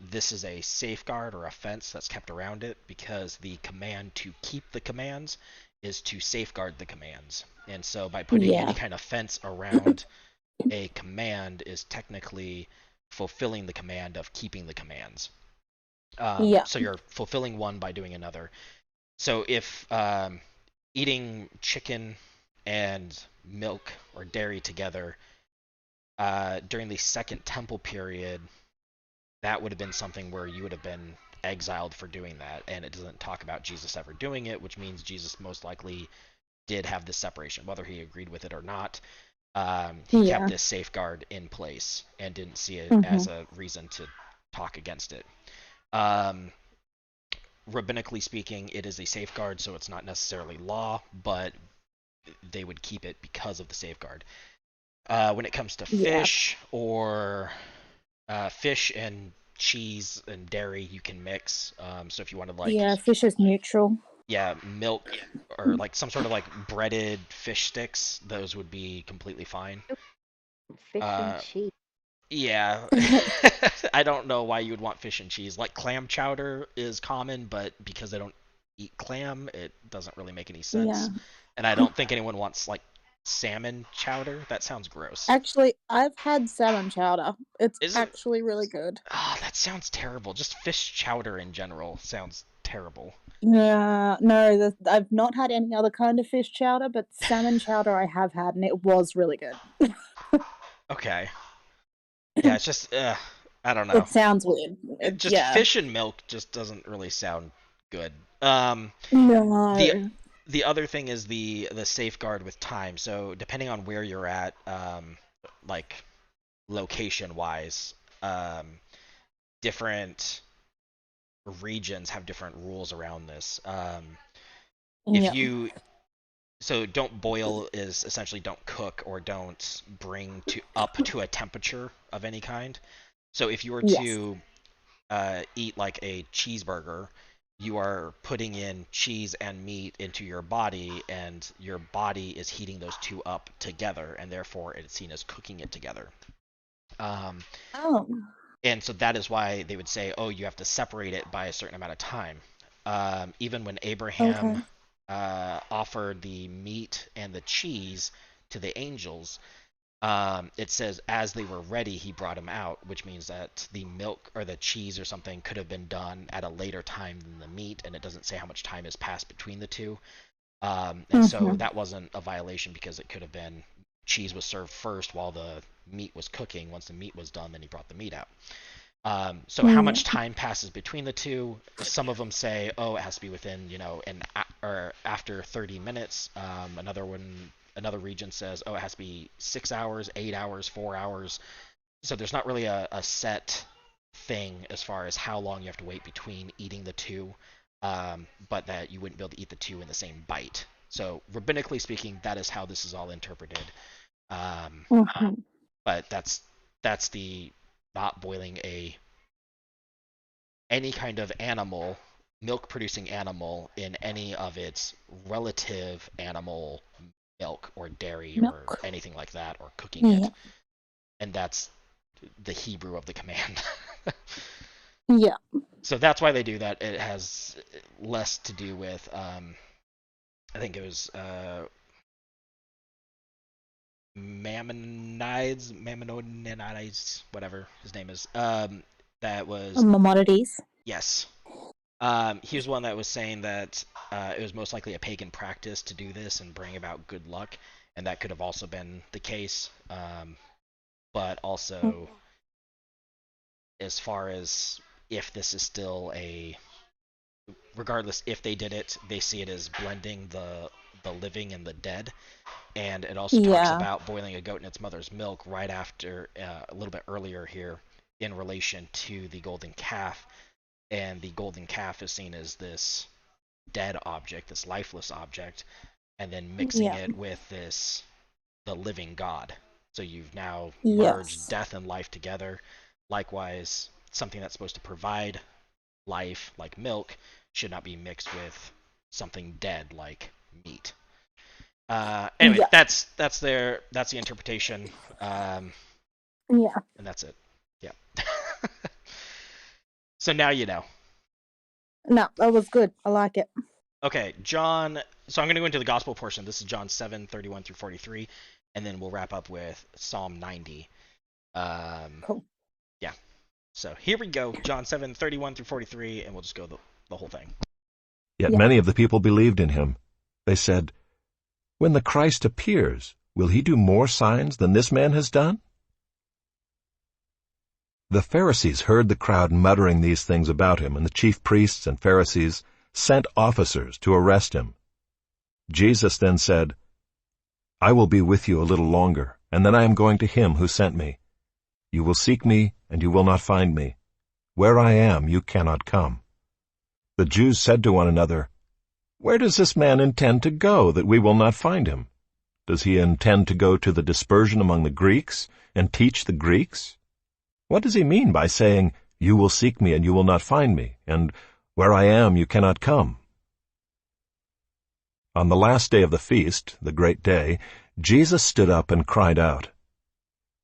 this is a safeguard or a fence that's kept around it because the command to keep the commands is to safeguard the commands. And so by putting any Yeah. kind of fence around a command is technically fulfilling the command of keeping the commands. Yeah. So you're fulfilling one by doing another. So if eating chicken and milk or dairy together during the Second Temple period, that would have been something where you would have been exiled for doing that, and it doesn't talk about Jesus ever doing it, which means Jesus most likely did have this separation, whether he agreed with it or not. He kept Yeah. this safeguard in place and didn't see it Mhm. as a reason to talk against it. Rabbinically speaking, it is a safeguard, so it's not necessarily law, but they would keep it because of the safeguard. When it comes to Yeah. fish or fish and cheese and dairy, you can mix. So if you wanted like Yeah, fish is neutral. milk or like some sort of like breaded fish sticks, those would be completely fine. Fish and Uh, cheese. Yeah, I don't know why you would want fish and cheese. Like clam chowder is common, but because they don't eat clam, it doesn't really make any sense. Yeah. And I don't think anyone wants like salmon chowder. That sounds gross. Actually, I've had salmon chowder. It's Is it? actually really good. Ah, that sounds terrible. Just fish chowder in general sounds terrible. No, I've not had any other kind of fish chowder, but salmon chowder I have had, and it was really good. Okay. Yeah, it's just I don't know. It sounds weird. Just Yeah. fish and milk just doesn't really sound good. No. The other thing is the safeguard with time. So depending on where you're at, like location wise, different regions have different rules around this. If Yeah. you so don't boil is essentially don't cook or don't bring up to a temperature of any kind. So if you were Yes. to eat like a cheeseburger, you are putting in cheese and meat into your body, and your body is heating those two up together, and therefore it's seen as cooking it together. Oh. And so that is why they would say, oh, you have to separate it by a certain amount of time. Even when Abraham offered the meat and the cheese to the angels, it says as they were ready, he brought them out, which means that the milk or the cheese or something could have been done at a later time than the meat, and it doesn't say how much time has passed between the two. And so that wasn't a violation because it could have been cheese was served first while the meat was cooking. Once the meat was done, then he brought the meat out. So how much time passes between the two? Some of them say, oh, it has to be within, or after 30 minutes. Another region says, oh, it has to be 6 hours, 8 hours, 4 hours. So there's not really a set thing as far as how long you have to wait between eating the two, but that you wouldn't be able to eat the two in the same bite. So rabbinically speaking, that is how this is all interpreted. But that's the not boiling any kind of animal, milk producing animal, in any of its relative animal milk or dairy or anything like that, or cooking it. And that's the Hebrew of the command. Yeah. So that's why they do that. It has less to do with I think it was Maimonides, whatever his name is. That was Maimonides. Yes. He was one that was saying that it was most likely a pagan practice to do this and bring about good luck, and that could have also been the case. But also, as far as if this is still regardless if they did it, they see it as blending the living and the dead. And it also talks about boiling a goat in its mother's milk right after, a little bit earlier here, in relation to the golden calf. And the golden calf is seen as this dead object, this lifeless object, and then mixing it with the living God. So you've now merged death and life together. Likewise, something that's supposed to provide life, like milk, should not be mixed with something dead, like meat. Anyway, that's the interpretation. And that's it. Yeah. So now you know. No, that was good. I like it. Okay, John. So I'm going to go into the gospel portion. This is John 7:31 through 43, and then we'll wrap up with Psalm 90. Cool. Yeah. So here we go. John 7:31 through 43, and we'll just go the whole thing. Yet Yeah. many of the people believed in him. They said, "When the Christ appears, will he do more signs than this man has done?" The Pharisees heard the crowd muttering these things about him, and the chief priests and Pharisees sent officers to arrest him. Jesus then said, "I will be with you a little longer, and then I am going to him who sent me. You will seek me, and you will not find me. Where I am, you cannot come." The Jews said to one another, "Where does this man intend to go, that we will not find him? Does he intend to go to the dispersion among the Greeks, and teach the Greeks? What does he mean by saying, 'You will seek me, and you will not find me,' and 'Where I am, you cannot come'?" On the last day of the feast, the great day, Jesus stood up and cried out,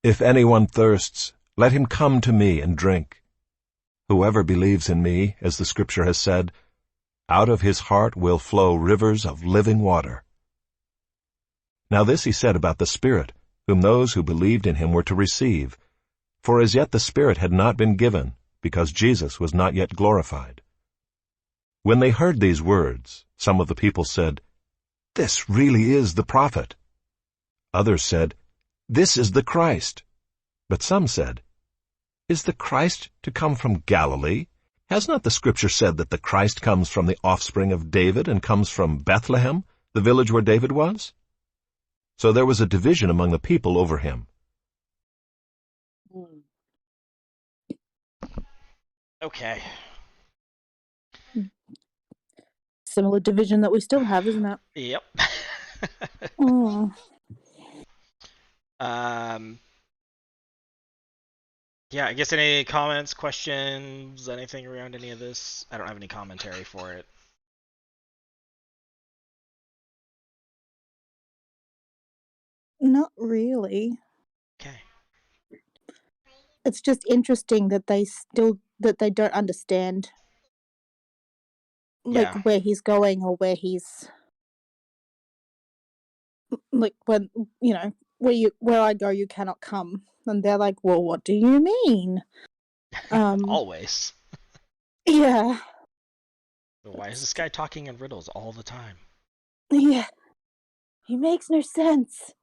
"If anyone thirsts, let him come to me and drink. Whoever believes in me, as the Scripture has said, out of his heart will flow rivers of living water." Now this he said about the Spirit, whom those who believed in him were to receive. For as yet the Spirit had not been given, because Jesus was not yet glorified. When they heard these words, some of the people said, "This really is the prophet." Others said, "This is the Christ." But some said, "Is the Christ to come from Galilee? Has not the Scripture said that the Christ comes from the offspring of David and comes from Bethlehem, the village where David was?" So there was a division among the people over him. Okay. Similar division that we still have, isn't it? Yep. Mm. Yeah, I guess any comments, questions, anything around any of this? I don't have any commentary for it. Not really. Okay. It's just interesting that they don't understand like Yeah. where he's going or where he's like when where I go you cannot come, and they're like, well, what do you mean? Always. Yeah. Why is this guy talking in riddles all the time? Yeah. He makes no sense.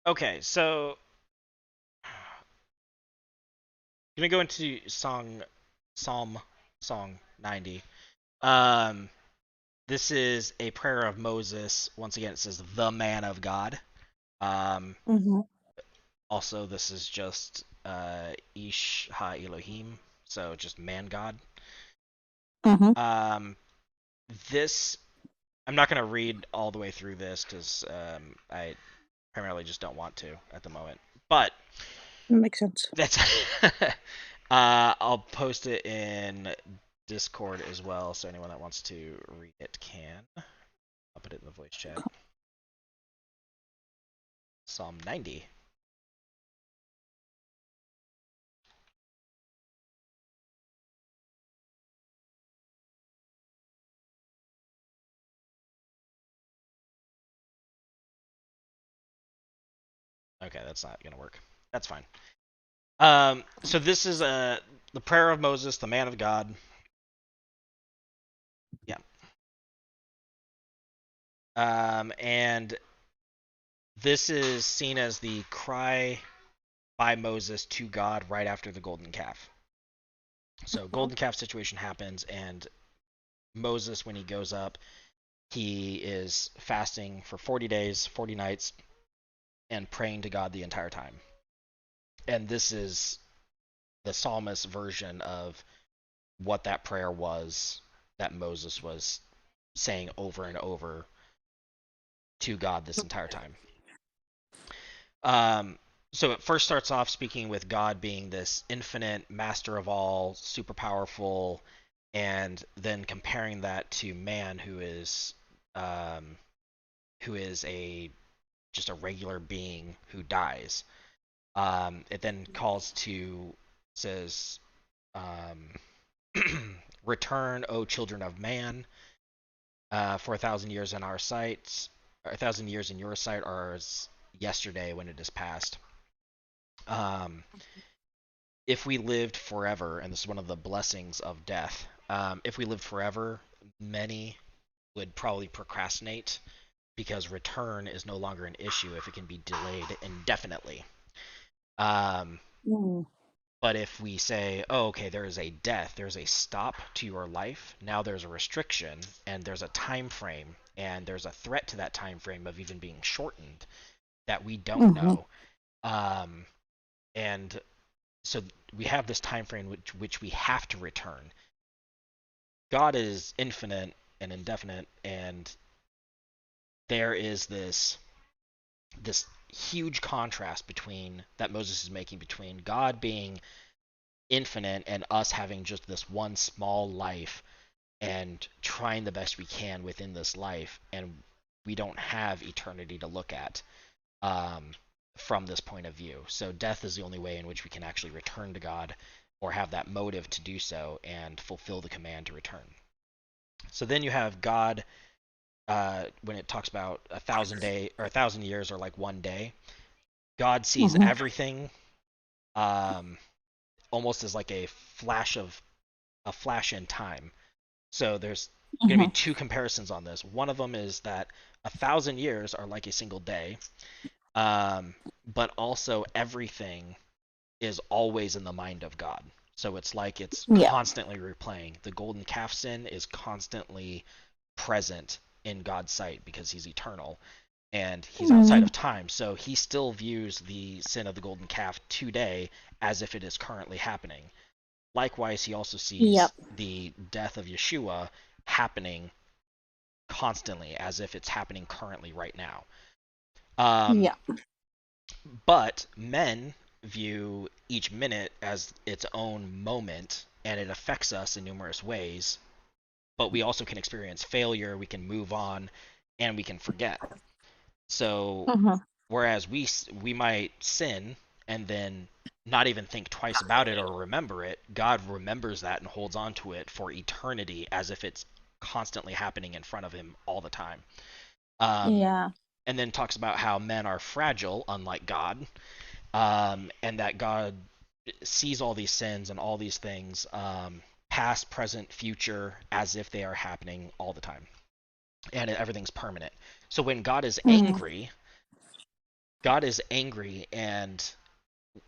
Okay, so I'm gonna go into Psalm 90. This is a prayer of Moses. Once again, it says the man of God. Also, this is just Ish Ha Elohim, so just man God. This I'm not gonna read all the way through this because I primarily just don't want to at the moment. But Makes sense. that's I'll post it in Discord as well, so anyone that wants to read it can. I'll put it in the voice chat. Psalm 90. Okay, that's not gonna work. That's fine. So this is the prayer of Moses, the man of God. Yeah. And this is seen as the cry by Moses to God right after the golden calf. So golden calf situation happens, and Moses, when he goes up, he is fasting for 40 days, 40 nights, and praying to God the entire time. And this is the psalmist's version of what that prayer was that Moses was saying over and over to God this entire time. So it first starts off speaking with God being this infinite master of all, super powerful, and then comparing that to man, who is a just a regular being who dies. It then says, return, O children of man, for 1,000 years in our sights, 1,000 years in your sight are as yesterday when it is past. If we lived forever, and this is one of the blessings of death, if we lived forever, many would probably procrastinate because return is no longer an issue if it can be delayed indefinitely. But if we say, oh, okay, there is a death, there's a stop to your life, now there's a restriction, and there's a time frame, and there's a threat to that time frame of even being shortened that we don't know. And so we have this time frame which we have to return. God is infinite and indefinite, and there is this huge contrast that Moses is making between God being infinite and us having just this one small life and trying the best we can within this life, and we don't have eternity to look at from this point of view. So death is the only way in which we can actually return to God or have that motive to do so and fulfill the command to return. So then you have God when it talks about 1,000 years or like one day. God sees everything almost as like a flash in time. So there's going to be two comparisons on this. One of them is that 1,000 years are like a single day, but also everything is always in the mind of God. So it's like it's constantly replaying. The golden calf sin is constantly present in God's sight because he's eternal and he's outside of time. So he still views the sin of the golden calf today as if it is currently happening. Likewise, he also sees the death of Yeshua happening constantly as if it's happening currently right now. But men view each minute as its own moment, and it affects us in numerous ways. But we also can experience failure, we can move on, and we can forget. So whereas we might sin and then not even think twice about it or remember it, God remembers that and holds on to it for eternity as if it's constantly happening in front of him all the time. And then talks about how men are fragile, unlike God, and that God sees all these sins and all these things, past, present, future, as if they are happening all the time. And everything's permanent. So when God is angry, and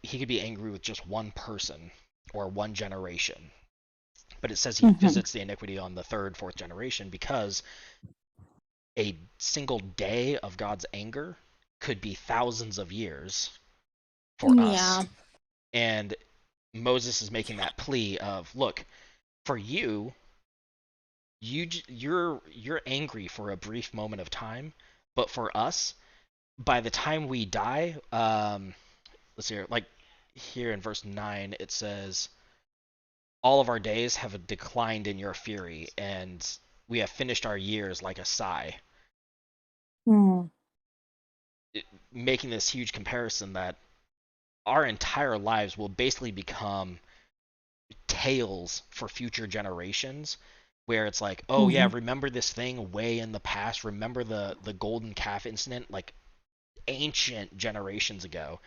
he could be angry with just one person or one generation. But it says he visits the iniquity on the third, fourth generation because a single day of God's anger could be thousands of years for us. And Moses is making that plea of, look, for you're angry for a brief moment of time, but for us, by the time we die, let's see here, like here in verse 9, it says, all of our days have declined in your fury, and we have finished our years like a sigh. Making this huge comparison that our entire lives will basically become tales for future generations, where it's like, oh yeah, remember this thing way in the past, remember the golden calf incident, like ancient generations ago.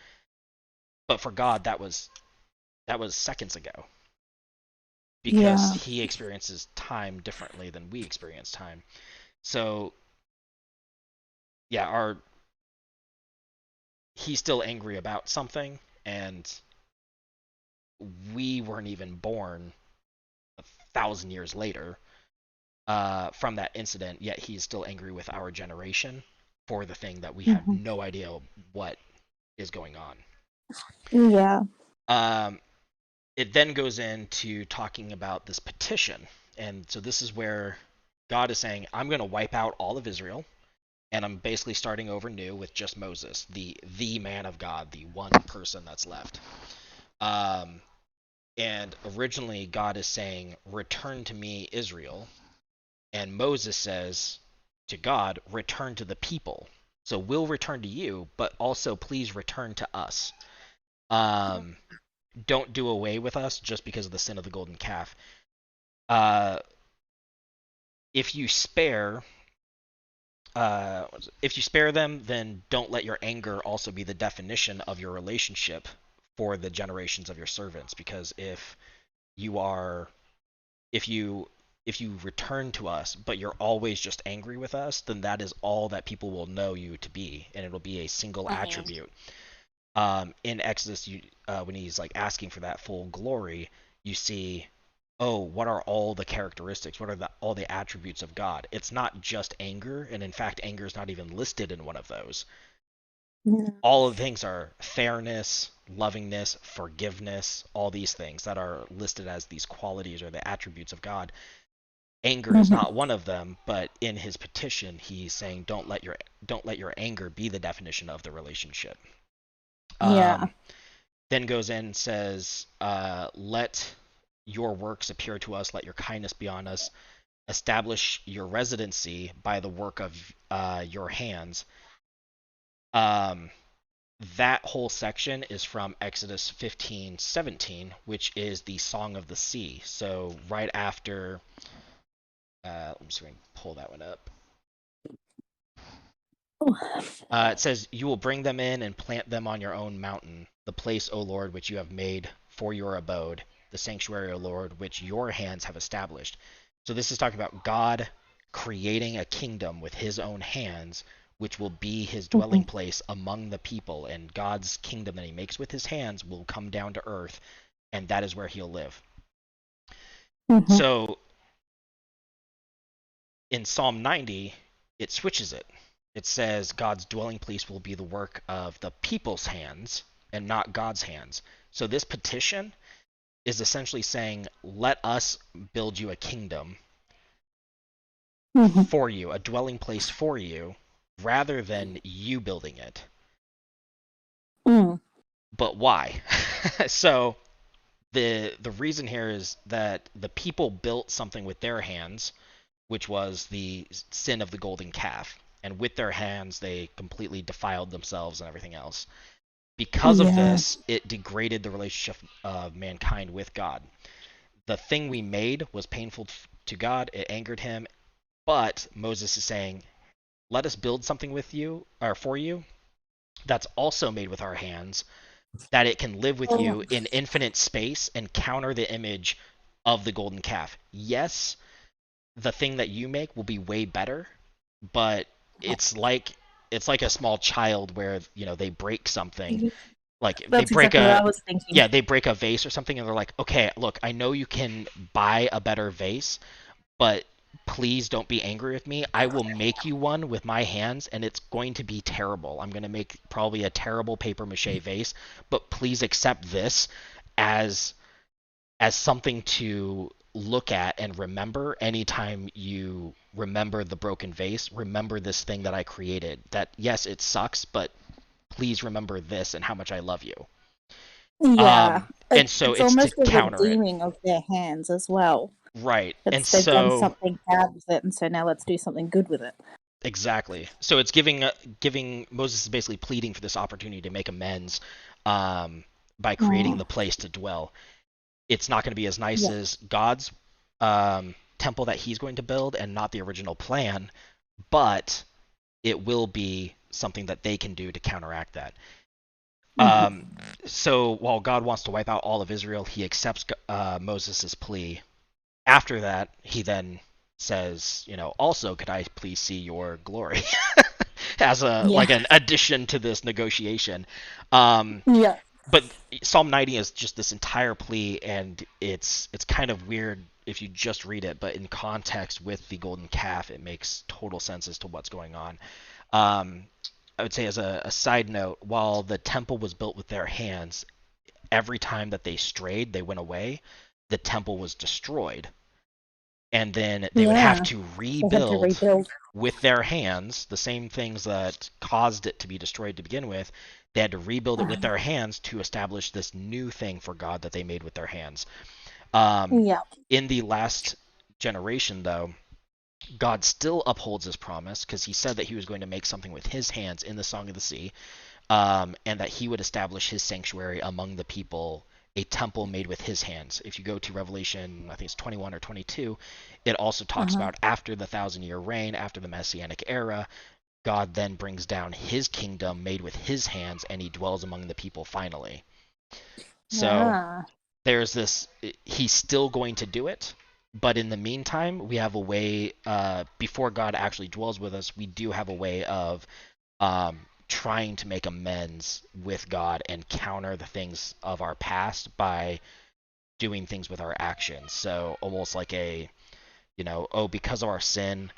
But for God, that was seconds ago, because he experiences time differently than we experience time. So yeah, he's still angry about something, and we weren't even born 1,000 years later from that incident, yet he's still angry with our generation for the thing that we have no idea what is going on. It then goes into talking about this petition. And so this is where God is saying, I'm going to wipe out all of Israel, and I'm basically starting over new with just Moses, the man of God, the one person that's left. And originally God is saying, return to me, Israel. And Moses says to God, return to the people. So we'll return to you, but also please return to us. don't do away with us just because of the sin of the golden calf. Uh, if you spare them, then don't let your anger also be the definition of your relationship for the generations of your servants. Because if you return to us, but you're always just angry with us, then that is all that people will know you to be, and it'll be a single attribute. In Exodus, when he's like asking for that full glory, you see, oh, what are all the characteristics? What are all the attributes of God? It's not just anger, and in fact, anger is not even listed in one of those. All of the things are fairness, lovingness, forgiveness, all these things that are listed as these qualities or the attributes of God. Anger is not one of them, but in his petition, he's saying, don't let your anger be the definition of the relationship. Then goes in and says, let your works appear to us, let your kindness be on us, establish your residency by the work of your hands. That whole section is from Exodus 15:17, which is the Song of the Sea. So right after, I'm just going to pull that one up. It says, you will bring them in and plant them on your own mountain, the place, O Lord, which you have made for your abode, the sanctuary, O Lord, which your hands have established. So this is talking about God creating a kingdom with his own hands, which will be his dwelling place among the people, and God's kingdom that he makes with his hands will come down to earth, and that is where he'll live. So in Psalm 90, it switches it. It says God's dwelling place will be the work of the people's hands and not God's hands. So this petition is essentially saying, let us build you a kingdom for you, a dwelling place for you, rather than you building it. But why? So the reason here is that the people built something with their hands, which was the sin of the golden calf. And with their hands, they completely defiled themselves and everything else. Because of this, it degraded the relationship of mankind with God. The thing we made was painful to God. It angered him. But Moses is saying, let us build something with you, or for you, that's also made with our hands, that it can live with you in infinite space and counter the image of the golden calf. Yes, the thing that you make will be way better, but it's like a small child where, you know, they break something, like That's they break exactly what I was thinking. they break a vase or something, and they're like, okay, look, I know you can buy a better vase, but please don't be angry with me. I will make you one with my hands, and it's going to be terrible. I'm going to make probably a terrible paper mache vase, but please accept this as something to look at and remember anytime you remember the broken vase. Remember this thing that I created. That, yes, it sucks, but please remember this and how much I love you. And so it's almost to counter it. redeeming of their hands as well. Right. They've done something bad with it, and so now let's do something good with it. Exactly. So it's giving Moses is basically pleading for this opportunity to make amends by creating the place to dwell. It's not going to be as nice as God's temple that he's going to build, and not the original plan, but it will be something that they can do to counteract that. So while God wants to wipe out all of Israel, he accepts Moses' plea. After that, he then says, you know, also, could I please see your glory as like an addition to this negotiation. But Psalm 90 is just this entire plea, and it's kind of weird if you just read it, but in context with the golden calf, it makes total sense as to what's going on. I would say, as a side note, while the temple was built with their hands, every time that they strayed, they went away, the temple was destroyed. And then they would have to rebuild with their hands the same things that caused it to be destroyed to begin with. They had to rebuild it with their hands to establish this new thing for God that they made with their hands. In the last generation, though, God still upholds his promise, because he said that he was going to make something with his hands in the Song of the Sea. and that he would establish his sanctuary among the people, a temple made with his hands. If you go to Revelation, I think it's 21 or 22, it also talks about after the 1,000-year reign, after the Messianic era, God then brings down his kingdom made with his hands, and he dwells among the people finally. So Ah. there's this, he's still going to do it, but in the meantime, we have a way, before God actually dwells with us, we do have a way of trying to make amends with God and counter the things of our past by doing things with our actions. So almost like a, because of our sin,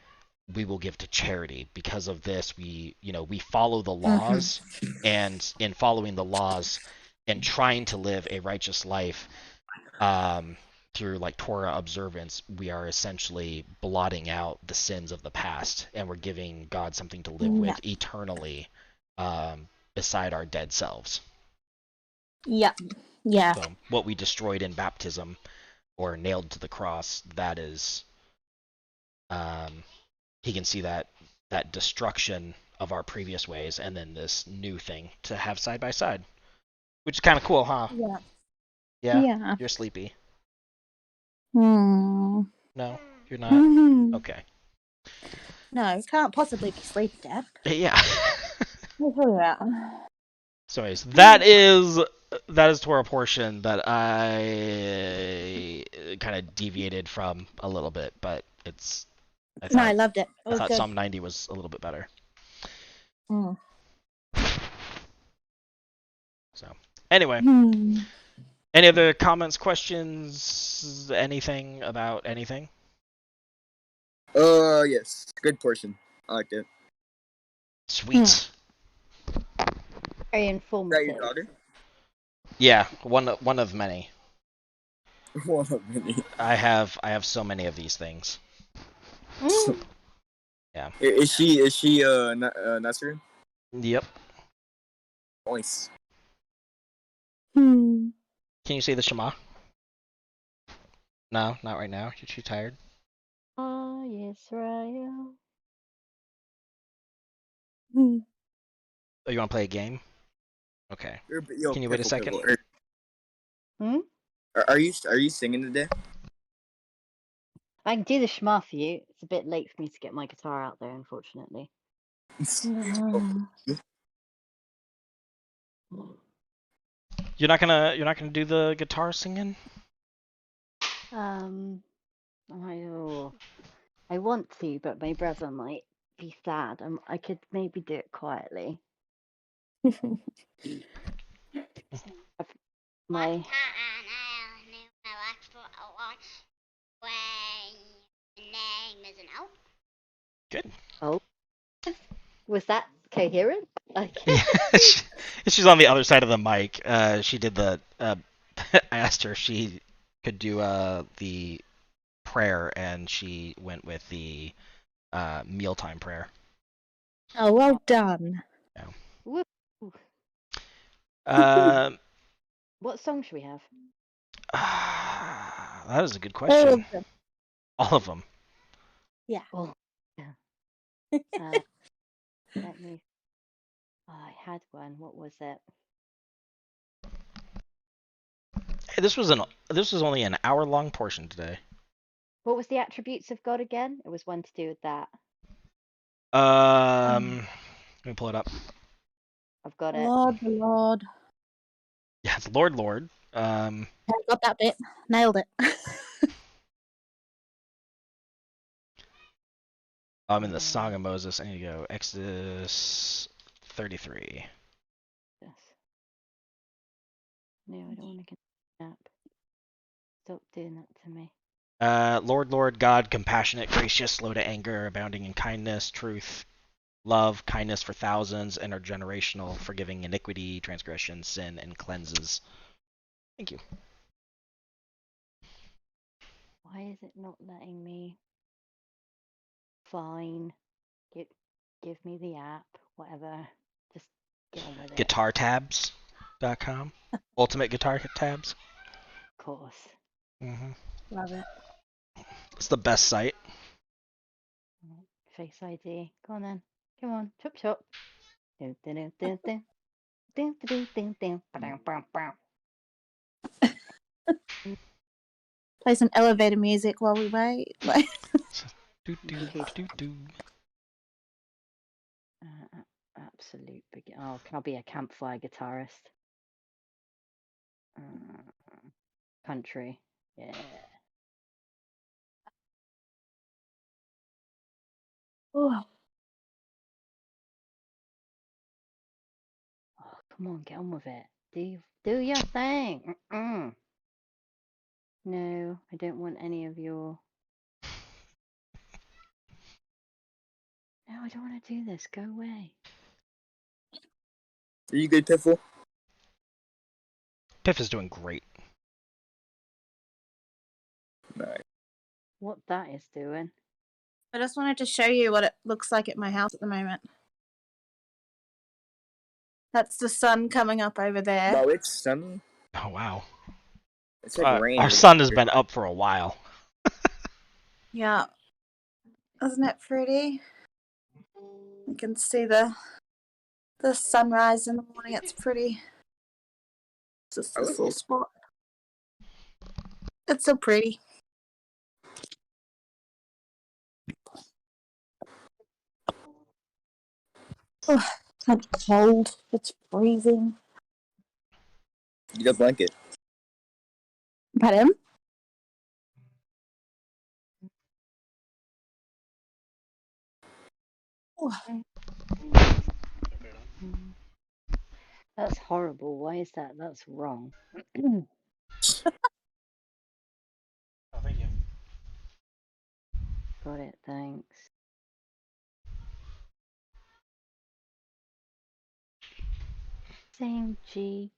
we will give to charity. Because of this, we follow the laws, and in following the laws and trying to live a righteous life, through like Torah observance, we are essentially blotting out the sins of the past, and we're giving God something to live with eternally, beside our dead selves. Yeah. Yeah. So what we destroyed in baptism or nailed to the cross, that is, he can see that destruction of our previous ways, and then this new thing to have side by side, which is kind of cool, huh? Yeah. Yeah. Yeah. You're sleepy. Hmm. No, you're not. Mhm. Okay. No, can't possibly be sleepy, Dad. Yeah. What are you about? So anyways, that is Torah portion that I kind of deviated from a little bit, but it's. I No, I thought loved it. It was good. Psalm 90 was a little bit better. Mm. So anyway, Hmm. any other comments, questions, anything about anything? Yes. Good portion. I liked it. Sweet. Very Is that your informative. daughter? Yeah, one of many. One of many. I have so many of these things. Mm. Yeah. Is she Nasrin? Yep. Nice. Hmm. Can you say the Shema? No, not right now. You're too tired. Ah, Israel. Hmm. Oh, you want to play a game? Okay. Yo, Can you wait a second? Hmm? Are you singing today? I can do the Shema for you. It's a bit late for me to get my guitar out there, unfortunately. No. You're not gonna do the guitar singing? I want to, but my brother might be sad. I could maybe do it quietly. My Good. oh, was that coherent? Yeah, she's on the other side of the mic. She did the. I asked her if she could do the prayer, and she went with the mealtime prayer. Oh, well done. Woo. Um, What song should we have? that is a good All question. of them. All of them. Yeah. Oh, yeah. Let me. Oh, I had one. What was it? Hey, this was only an hour-long portion today. What was the attributes of God again? It was one to do with that. Let me pull it up. I've got it. Lord, the Lord. Yeah, it's Lord. I got that bit. Nailed it. I'm in the Song of Moses. I need to go Exodus 33. Yes. No, I don't want to get a nap. Stop doing that to me. Lord God, compassionate, gracious, slow to anger, abounding in kindness, truth, love, kindness for thousands, intergenerational, forgiving iniquity, transgression, sin, and cleanses. Thank you. Why is it not letting me? Fine. Give me the app. Whatever. Just get on with it. GuitarTabs.com. Ultimate Guitar Tabs. Of course. Love it. It's the best site. Face ID. Go on then. Come on. Chop chop. Dun, dun, dun, dun, dun. ding, ding, ding, ding, ba-dum, bum, bum. Play some elevator music while we wait. Like, Do do do do. Absolute big. Oh, can I be a campfire guitarist? Country. Yeah. Oh, come on, get on with it. Do your thing. No, I don't want any of your. No, I don't want to do this. Go away. Are you good, Piffle? Piff is doing great. Nice. What that is doing? I just wanted to show you what it looks like at my house at the moment. That's the sun coming up over there. Oh, it's sunny. Oh wow. It's like rain. Our sun has been up for a while. Yeah. Isn't it pretty? You can see the sunrise in the morning. It's pretty. It's just this little spot. It's so pretty. Oh, it's cold. It's freezing. You got a blanket. Pardon? Oh. That's horrible. Why is that? That's wrong. Oh, thank you. Got it. Thanks. Same G.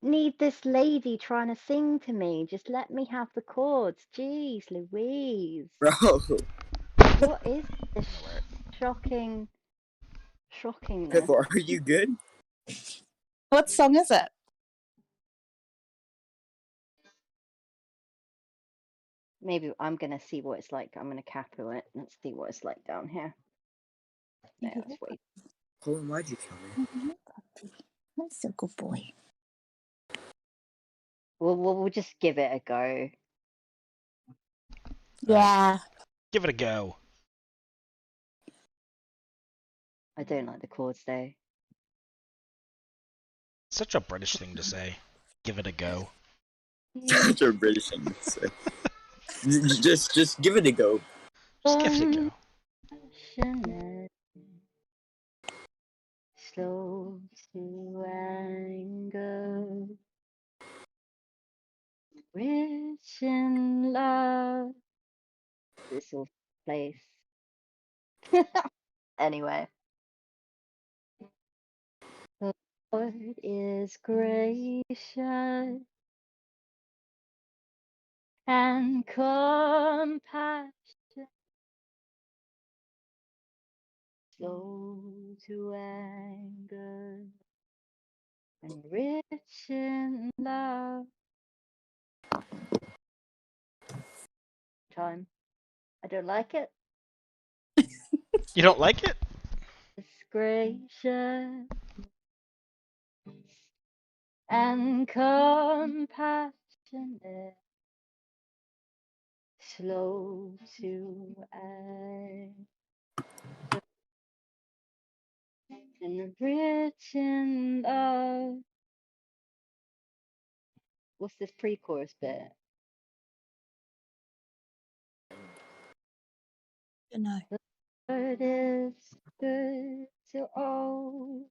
Need this lady trying to sing to me. Just let me have the chords. Jeez, Louise. Bro. What is this shockingness? Piffle, are you good? What song is it? Maybe I'm gonna see what it's like. I'm gonna capo it. Let's see what it's like down here. No, that's way. Hold on, why'd you kill me? That's a good boy. We'll just give it a go. Yeah. Give it a go. I don't like the chords though. Such a British thing to say. Give it a go. Such a British thing to say. Just give it a go. Just give it a go. Passionate, slow to anger, rich in love. This will place. Anyway. The Lord is gracious and compassion, slow to anger, and rich in love. Time. I don't like it. You don't like it? It's gracious and compassionate, slow to anger, and rich in love. What's this pre-chorus bit? No. Lord is good to all.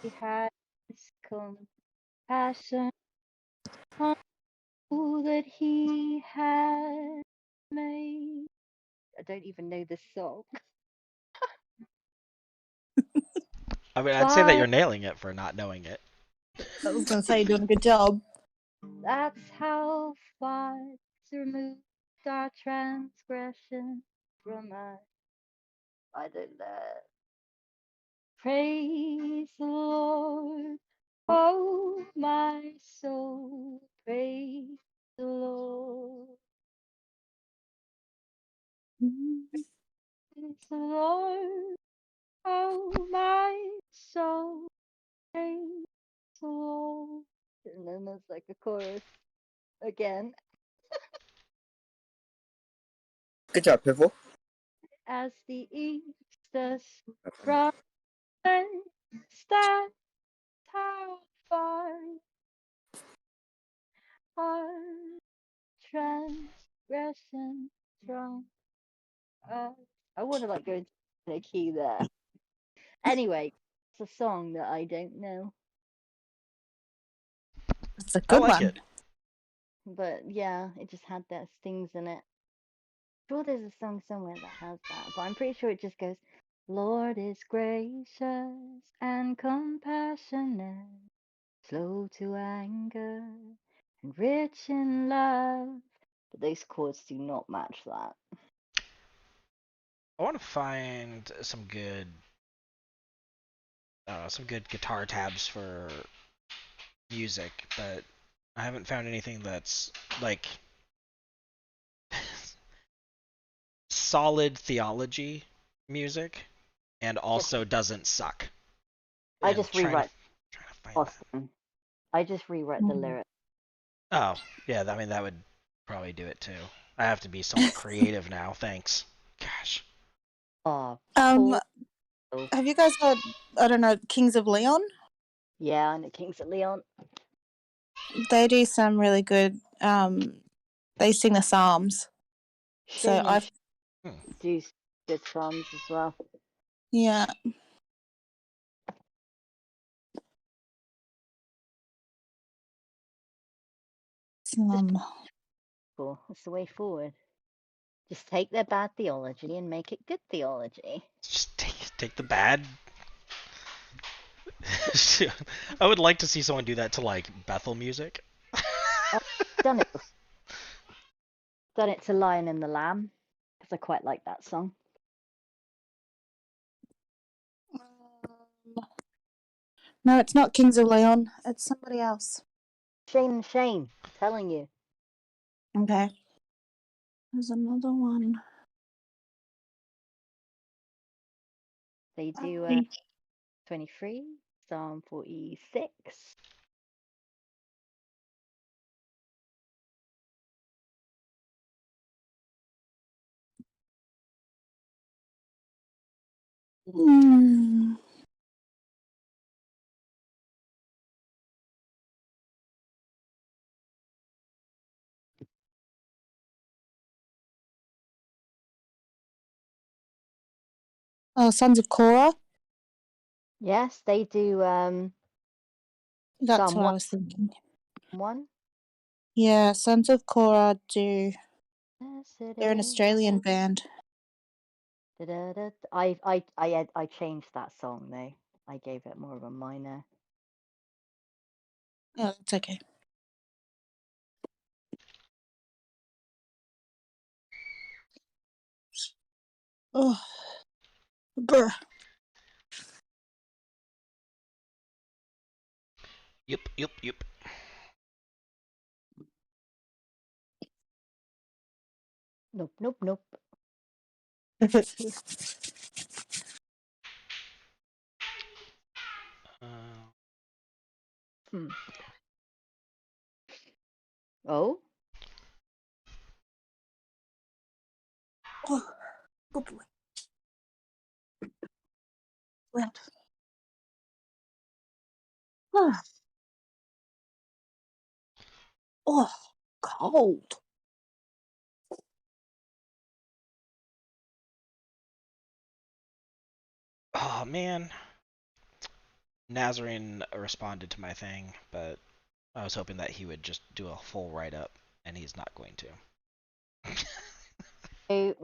He has compassion on all that he has made. I don't even know this song. I mean, I'd say that you're nailing it for not knowing it. I was going to say you're doing a good job. That's how far to remove our transgression from us. I don't know. Praise the Lord, oh my soul, praise the Lord. Praise the Lord, Oh, my soul, praise the Lord. And then there's like a chorus again. Good job, Piffle. As the Easter sun stands how far our transgression from us. I want to like go into a key there. Anyway, it's a song that I don't know, It's a I good like one. it. but yeah, it just had that stings in it. Sure, there's a song somewhere that has that, but I'm pretty sure it just goes, Lord is gracious and compassionate, slow to anger, and rich in love. But those chords do not match that. I want to find some good guitar tabs for music, but I haven't found anything that's like solid theology music and also doesn't suck. I And just trying to rewrite find that. Austin. I just rewrite the Mm. lyrics. Oh, yeah, I mean that would probably do it too. I have to be somewhat creative now, thanks. Gosh. Oh, Um, cool. have you guys heard? I don't know, Kings of Leon. Yeah, and the Kings of Leon. They do some really good. They sing the Psalms. So Shane and I've do good songs as well. yeah. Cool. That's the way forward. Just take their bad theology and make it good theology. Just take the bad. I would like to see someone do that to like Bethel music. Done it. Done it to Lion and the Lamb because I quite like that song. No, it's not Kings of Leon. It's somebody else. Shane and Shane, telling you. Okay. There's another one. They do 23, Psalm 46. Mm. Oh, Sons of Korah. Yes, they do That's Psalm what I was thinking. 1. Yeah, Sons of Korah do. They're an Yesterday. Australian band. Da-da-da. I changed that song though. I gave it more of a minor. Oh, that's okay. Oh, brr. Yep. Nope. Hmm. Oh? Oh, good boy. Well. Oh. Oh, cold. Oh man. Nazarene responded to my thing, but I was hoping that he would just do a full write up, and he's not going to. So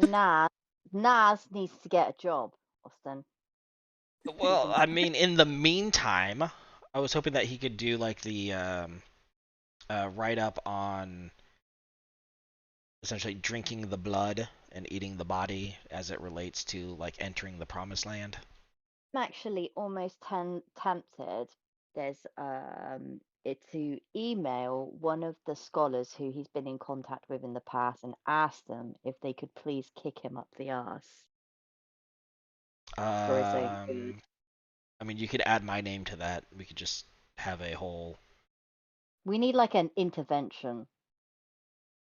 Naz needs to get a job, Austin. Well, I mean, in the meantime, I was hoping that he could do like the write up on essentially drinking the blood and eating the body as it relates to like entering the promised land. I'm actually almost tempted. There's it to email one of the scholars who he's been in contact with in the past and ask them if they could please kick him up the arse. Or is it? I mean, you could add my name to that. We could just have a whole. We need like an intervention.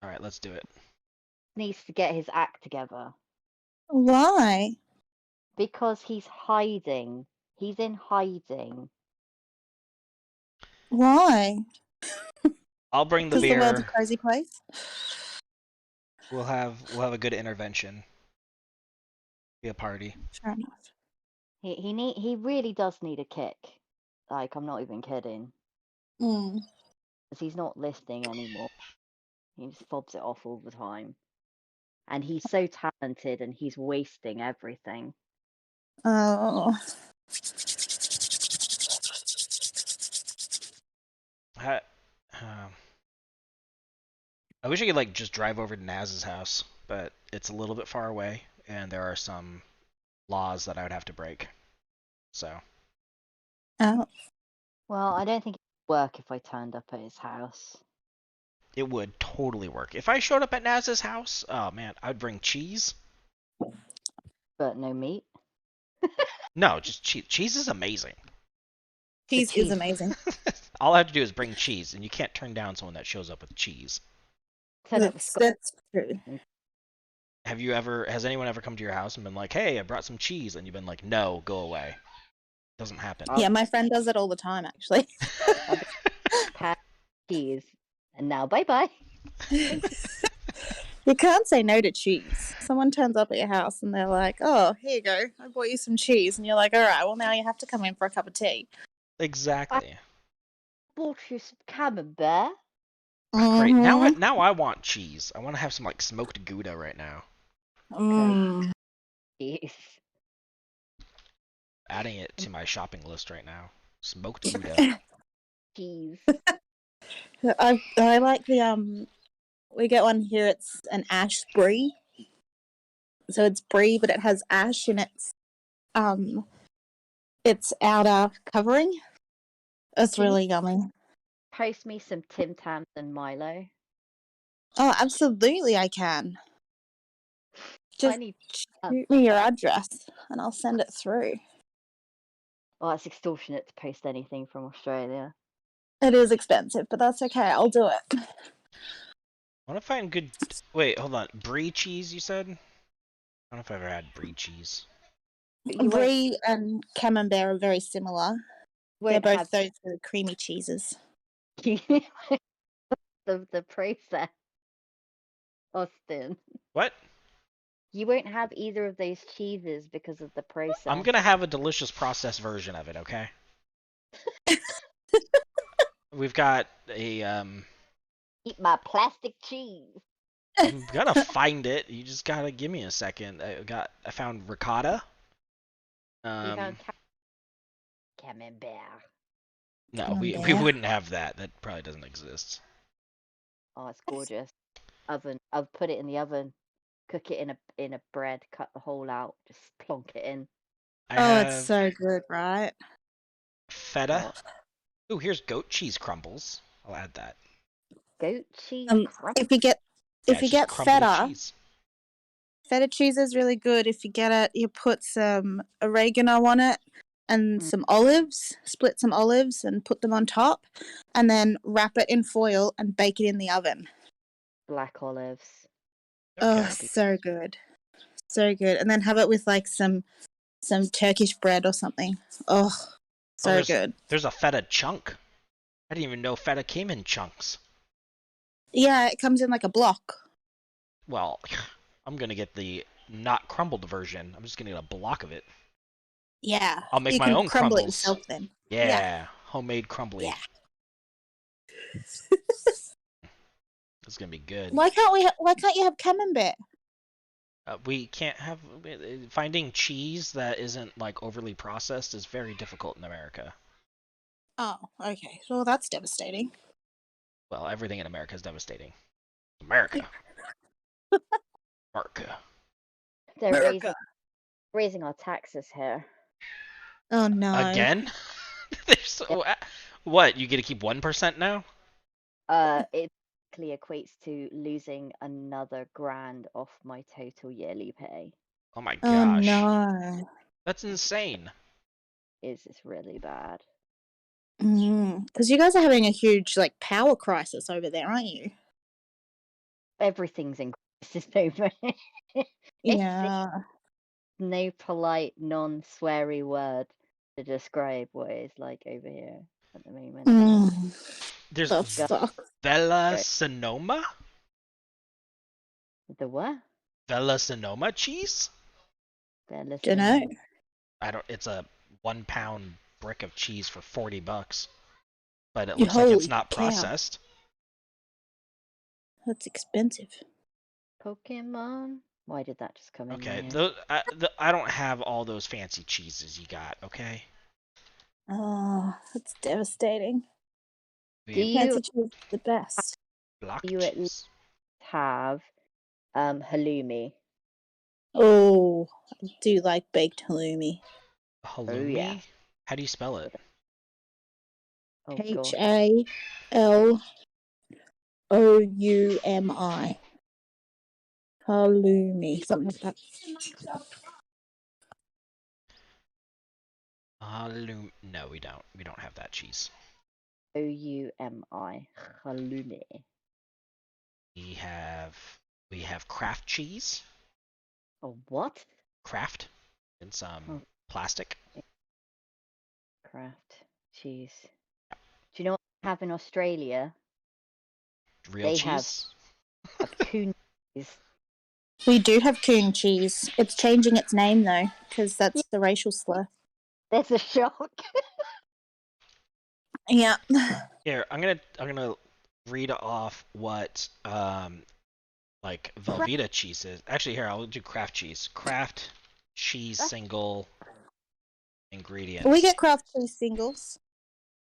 All right, let's do it. Needs to get his act together Why? because he's hiding. He's in hiding. Why? I'll bring the Because the world's a beer. crazy place. We'll have a good intervention. Be a party. Fair enough. He really does need a kick. Like, I'm not even kidding. Mm. Because he's not listening anymore. He just fobs it off all the time. And he's so talented and he's wasting everything. Oh. I, I wish I could like just drive over to Naz's house, but it's a little bit far away, and there are some laws that I would have to break. So Oh. Well, I don't think it would work if I turned up at his house. it would totally work. If I showed up at Naz's house, oh man, I'd bring cheese. But no meat. No, just cheese. Cheese is amazing. Cheese cheese. is amazing. All I have to do is bring cheese, and you can't turn down someone that shows up with cheese. Turn up with That's true. Has anyone ever come to your house and been like, hey, I brought some cheese, and you've been like, no, go away. Doesn't happen. Yeah, my friend does it all the time, actually. cheese. And now bye bye. You can't say no to cheese. Someone turns up at your house and they're like, oh, here you go. I bought you some cheese. And you're like, all right, well, now you have to come in for a cup of tea. Exactly. Bought you some camembert. Great. Mhm. Now I want cheese. I want to have some like smoked Gouda right now. Mm. Cheese. Adding it to my shopping list right now. Smoked Gouda. Cheese. I like the we get one here, it's an ash brie. So it's brie, but it has ash in its outer covering. It's Can you- really yummy. Post me some Tim Tams and Milo. Oh, absolutely I can. Just I need. shoot me your address and I'll send it through. Oh, it's extortionate to post anything from Australia. It is expensive, but that's okay. I'll do it. I want to find good. Wait, hold on. Brie cheese, you said? I don't know if I've ever had brie cheese. But you won't, Brie and camembert are very similar. They're won't both have those really creamy cheeses. the process. Austin. What? You won't have either of those cheeses because of the process. I'm gonna have a delicious processed version of it, okay? We've got a Eat my plastic cheese. I'm gonna find it. You just gotta give me a second. I found ricotta. You found camembert. No, we Camembert. wouldn't have that. That probably doesn't exist. Oh, it's gorgeous. Oven. I'll put it in the oven. Cook it in a bread. Cut the hole out. Just plonk it in. I Oh, have it's so good, right? feta. Ooh, here's goat cheese crumbles. I'll add that. Goat cheese. If you get Yeah, if you it's just get crumbled feta, cheese. feta cheese is really good. If you get it, you put some oregano on it and some olives, split some olives and put them on top, and then wrap it in foil and bake it in the oven. Black olives. Oh, Okay. so good. So good. And then have it with like some Turkish bread or something. Oh, so there's- good. There's a feta chunk. I didn't even know feta came in chunks. Yeah, it comes in like a block. Well, I'm gonna get the not crumbled version. I'm just gonna get a block of it. Yeah. I'll make you my can own crumble it crumbles. yourself then. Yeah, homemade crumbly. Yeah. It's gonna be good. Why can't you have camembert? We can't have finding cheese that isn't like overly processed is very difficult in America. Oh, okay. Well, that's devastating. Well, everything in America is devastating. America. America. They're America. raising our taxes here. Oh no. Again? What? You get to keep 1% now? It basically equates to losing another grand off my total yearly pay. Oh my Oh gosh. no. That's insane. It's really bad. Because you guys are having a huge like power crisis over there, aren't you? Everything's in crisis over here. Yeah. No polite, non-sweary word to describe what it's like over here at the moment. There's The Go- fuck? Vela Sonoma? The what? Vela Sonoma cheese? They're Don't listening. know. It's a 1 pound brick of cheese for $40. But it Yeah, looks like it's holy not cow. processed. That's expensive. Pokemon? Why did that just come in my Okay, head? I don't have all those fancy cheeses you got, okay? Oh, that's devastating. We Do have you Fancy cheese is the best. block you at cheese. have halloumi? Oh, I do like baked halloumi. Halloumi? yeah. How do you spell it? Oh H gosh. A L O U M I. Halloumi, something like that. Halloumi. No, we don't. We don't have that cheese. Oumi. Halloumi. We have Kraft cheese. Oh, what? Kraft. In some Oh. plastic. Kraft cheese. Do you know what they have in Australia? Real They cheese. have coon cheese. We do have coon cheese. It's changing its name though, because that's the racial slur. That's a shock. Yeah. Here, I'm gonna read off what like Velveeta cheese is. Actually, here I'll do Kraft cheese. Kraft cheese single ingredients. We get Kraft cheese singles.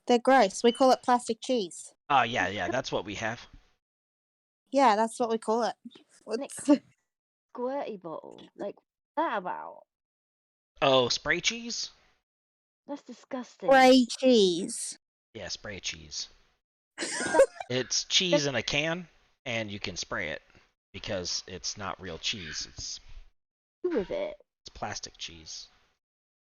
They're gross. We call it plastic cheese. Oh yeah, that's what we have. Yeah, that's what we call it. What's- Squirty bottle. Like, what's that about? Oh, spray cheese? That's disgusting. Spray cheese. Yeah, spray cheese. It's cheese in a can, and you can spray it because it's not real cheese. It's Do with it. plastic cheese.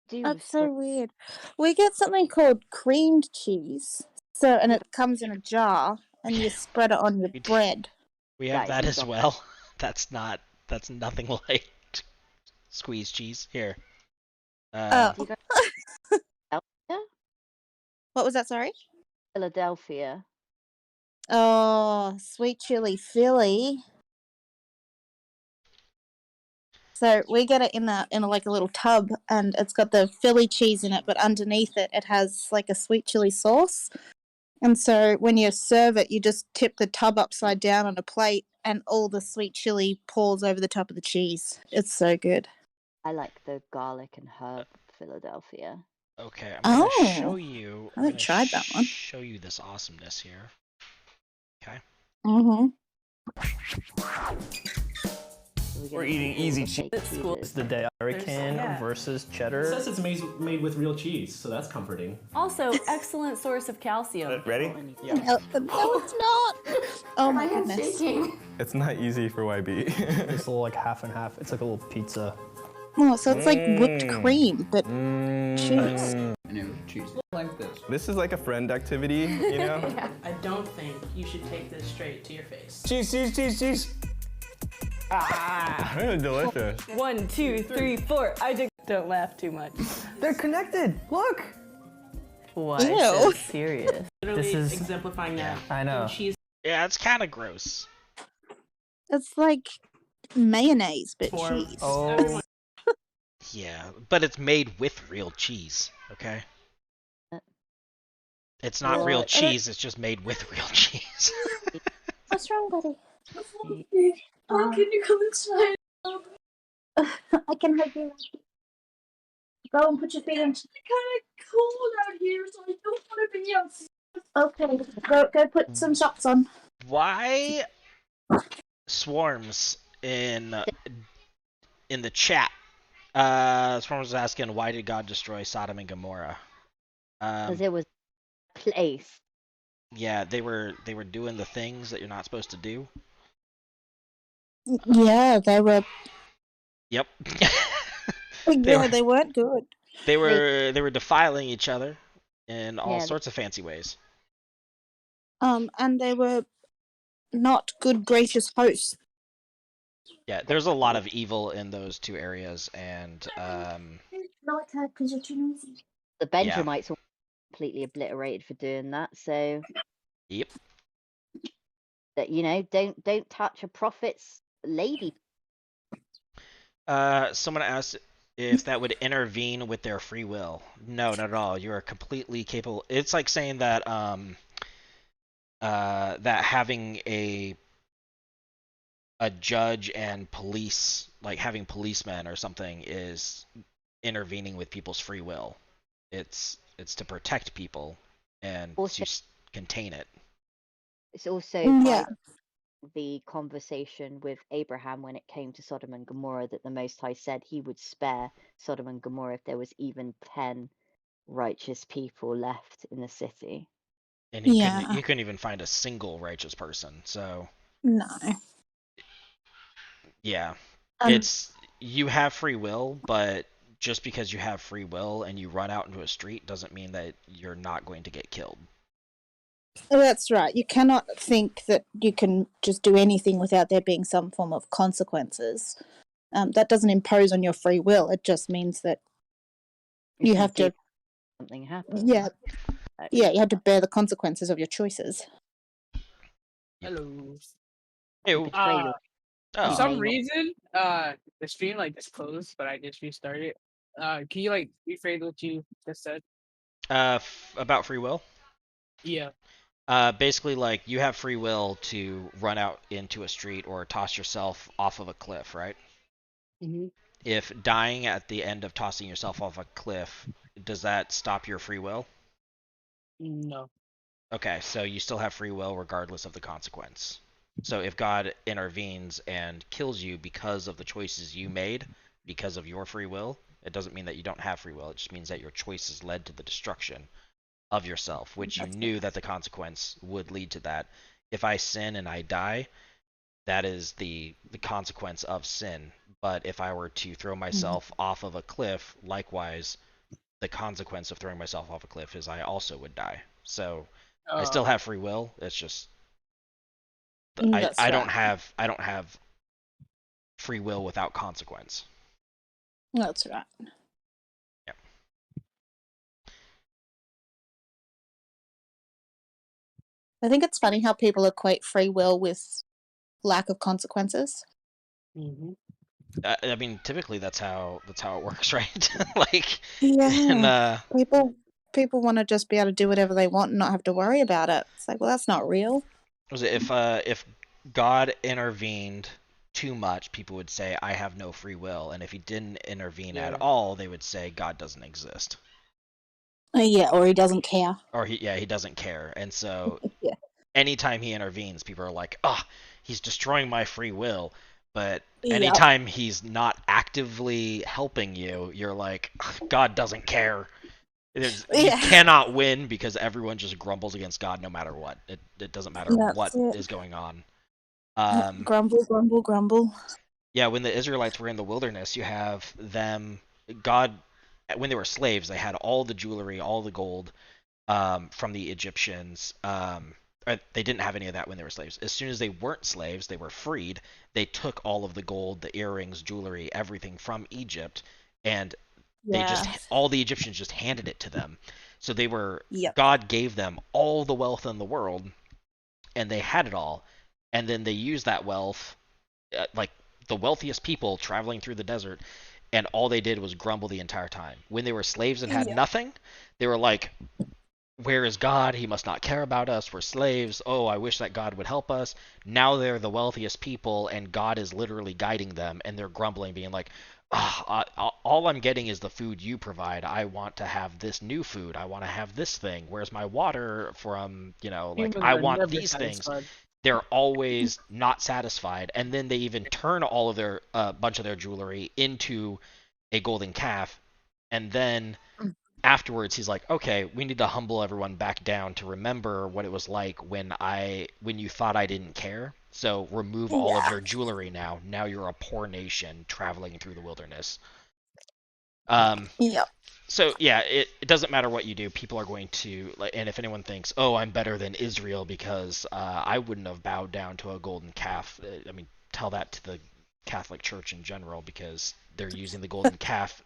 Do That's with so weird. We get something called creamed cheese. And it comes in a jar, and you spread it on your We do. bread. We have Guys, that you as got- well. That's nothing like squeeze cheese. Here. Oh. Do you guys Philadelphia? What was that? Sorry. Philadelphia. Oh, sweet chili Philly. So we get it in a like a little tub, and it's got the Philly cheese in it, but underneath it, it has like a sweet chili sauce. And so when you serve it, you just tip the tub upside down on a plate, and all the sweet chili pours over the top of the cheese. It's so good. I like the garlic and herb Philadelphia. Okay, I'm gonna Oh. show you. I haven't tried that one. Show you this awesomeness here. Okay. Mm-hmm. We're eating easy cheese. At school. It's the day American versus cheddar. It says it's made with real cheese, so that's comforting. Also, excellent source of calcium. Ready? No, it's not. Oh my goodness. It's not easy for YB. It's a little like half and half. It's like a little pizza. Oh, so it's like whipped cream, but cheese. This is like a friend activity, you know? I don't think you should take this straight to your face. Cheese, cheese, cheese, cheese. Ah, really delicious. 1, 2, 3, 4. Don't laugh too much. They're connected. Look. Why Ew. so serious? This is exemplifying that. I know. Cheese. Yeah, it's kind of gross. It's like mayonnaise, but Form. cheese. Oh, Yeah, but it's made with real cheese. Okay. It's not real What? cheese. It's just made with real cheese. What's wrong, buddy? Oh, can you come inside? I can help you. Go and put your feet in. It's kind of cold out here, so I don't want to be outside. Okay, go put some socks on. Why Swarms in the chat? Swarms was asking, why did God destroy Sodom and Gomorrah? Because it was a place. Yeah, they were doing the things that you're not supposed to do. Yeah, they were. Yep. Yeah, they weren't good. They were defiling each other in all Yeah, sorts of fancy ways. And they were not good, gracious hosts. Yeah, there's a lot of evil in those two areas, and the Benjamites were completely obliterated for doing that. So yep. that don't touch a prophet's lady. Someone asked if that would intervene with their free will. No, not at all. You are completely capable. It's like saying that that having a judge and police, like having policemen or something, is intervening with people's free will. It's to protect people and Also, to contain it. it's also Yeah. the conversation with Abraham when it came to Sodom and Gomorrah that the Most High said he would spare Sodom and Gomorrah if there was even 10 righteous people left in the city. And he couldn't even find a single righteous person. So No. yeah, it's you have free will, but just because you have free will and you run out into a street doesn't mean that you're not going to get killed. That's right. You cannot think that you can just do anything without there being some form of consequences. That doesn't impose on your free will. It just means that you have to. Something happens. Yeah. Yeah, you have to bear the consequences of your choices. Hello. Ew. For some reason, the stream just closed, but I just restarted. Can you rephrase what you just said? About free will? Yeah. Basically, you have free will to run out into a street or toss yourself off of a cliff, right? Mm-hmm. If dying at the end of tossing yourself off a cliff, does that stop your free will? No. Okay, so you still have free will regardless of the consequence. So if God intervenes and kills you because of the choices you made, because of your free will, it doesn't mean that you don't have free will. It just means that your choices led to the destruction of yourself, which you knew that the consequence would lead to that. If I sin and I die, that is the consequence of sin. But if I were to throw myself off of a cliff, likewise, the consequence of throwing myself off a cliff is I also would die. So I still have free will. It's just I don't have free will without consequence. That's right. Yeah. I think it's funny how people equate free will with lack of consequences. Mm-hmm. I mean, typically that's how it works, right? Yeah. People want to just be able to do whatever they want and not have to worry about it. It's like, well, that's not real. Was it if God intervened too much, people would say I have no free will, and if he didn't intervene at all, they would say God doesn't exist. Yeah, or he doesn't care. Or he doesn't care, and so anytime he intervenes, people are like, he's destroying my free will. But anytime he's not actively helping you, you're like, God doesn't care. You cannot win because everyone just grumbles against God no matter what. It doesn't matter what is going on. Grumble, grumble, grumble. Yeah, when the Israelites were in the wilderness, you have them. God, when they were slaves, they had all the jewelry, all the gold from the Egyptians. They didn't have any of that when they were slaves. As soon as they weren't slaves, they were freed. They took all of the gold, the earrings, jewelry, everything from Egypt, and all the Egyptians just handed it to them. So they were God gave them all the wealth in the world, and they had it all. And then they used that wealth, like the wealthiest people traveling through the desert, and all they did was grumble the entire time. When they were slaves and had nothing, they were like, where is God? He must not care about us. We're slaves. Oh, I wish that God would help us. Now they're the wealthiest people, and God is literally guiding them, and they're grumbling, being like, all I'm getting is the food you provide. I want to have this new food. I want to have this thing. Where's my water from, I want these things. They're always not satisfied, and then they even turn all of their bunch of their jewelry into a golden calf, and then afterwards he's like, okay, we need to humble everyone back down to remember what it was like when you thought I didn't care. So remove all of your jewelry now. Now you're a poor nation traveling through the wilderness. Yep. So yeah, it doesn't matter what you do. People are going to like, and if anyone thinks, oh, I'm better than Israel because I wouldn't have bowed down to a golden calf. I mean, tell that to the Catholic Church in general because they're using the golden calf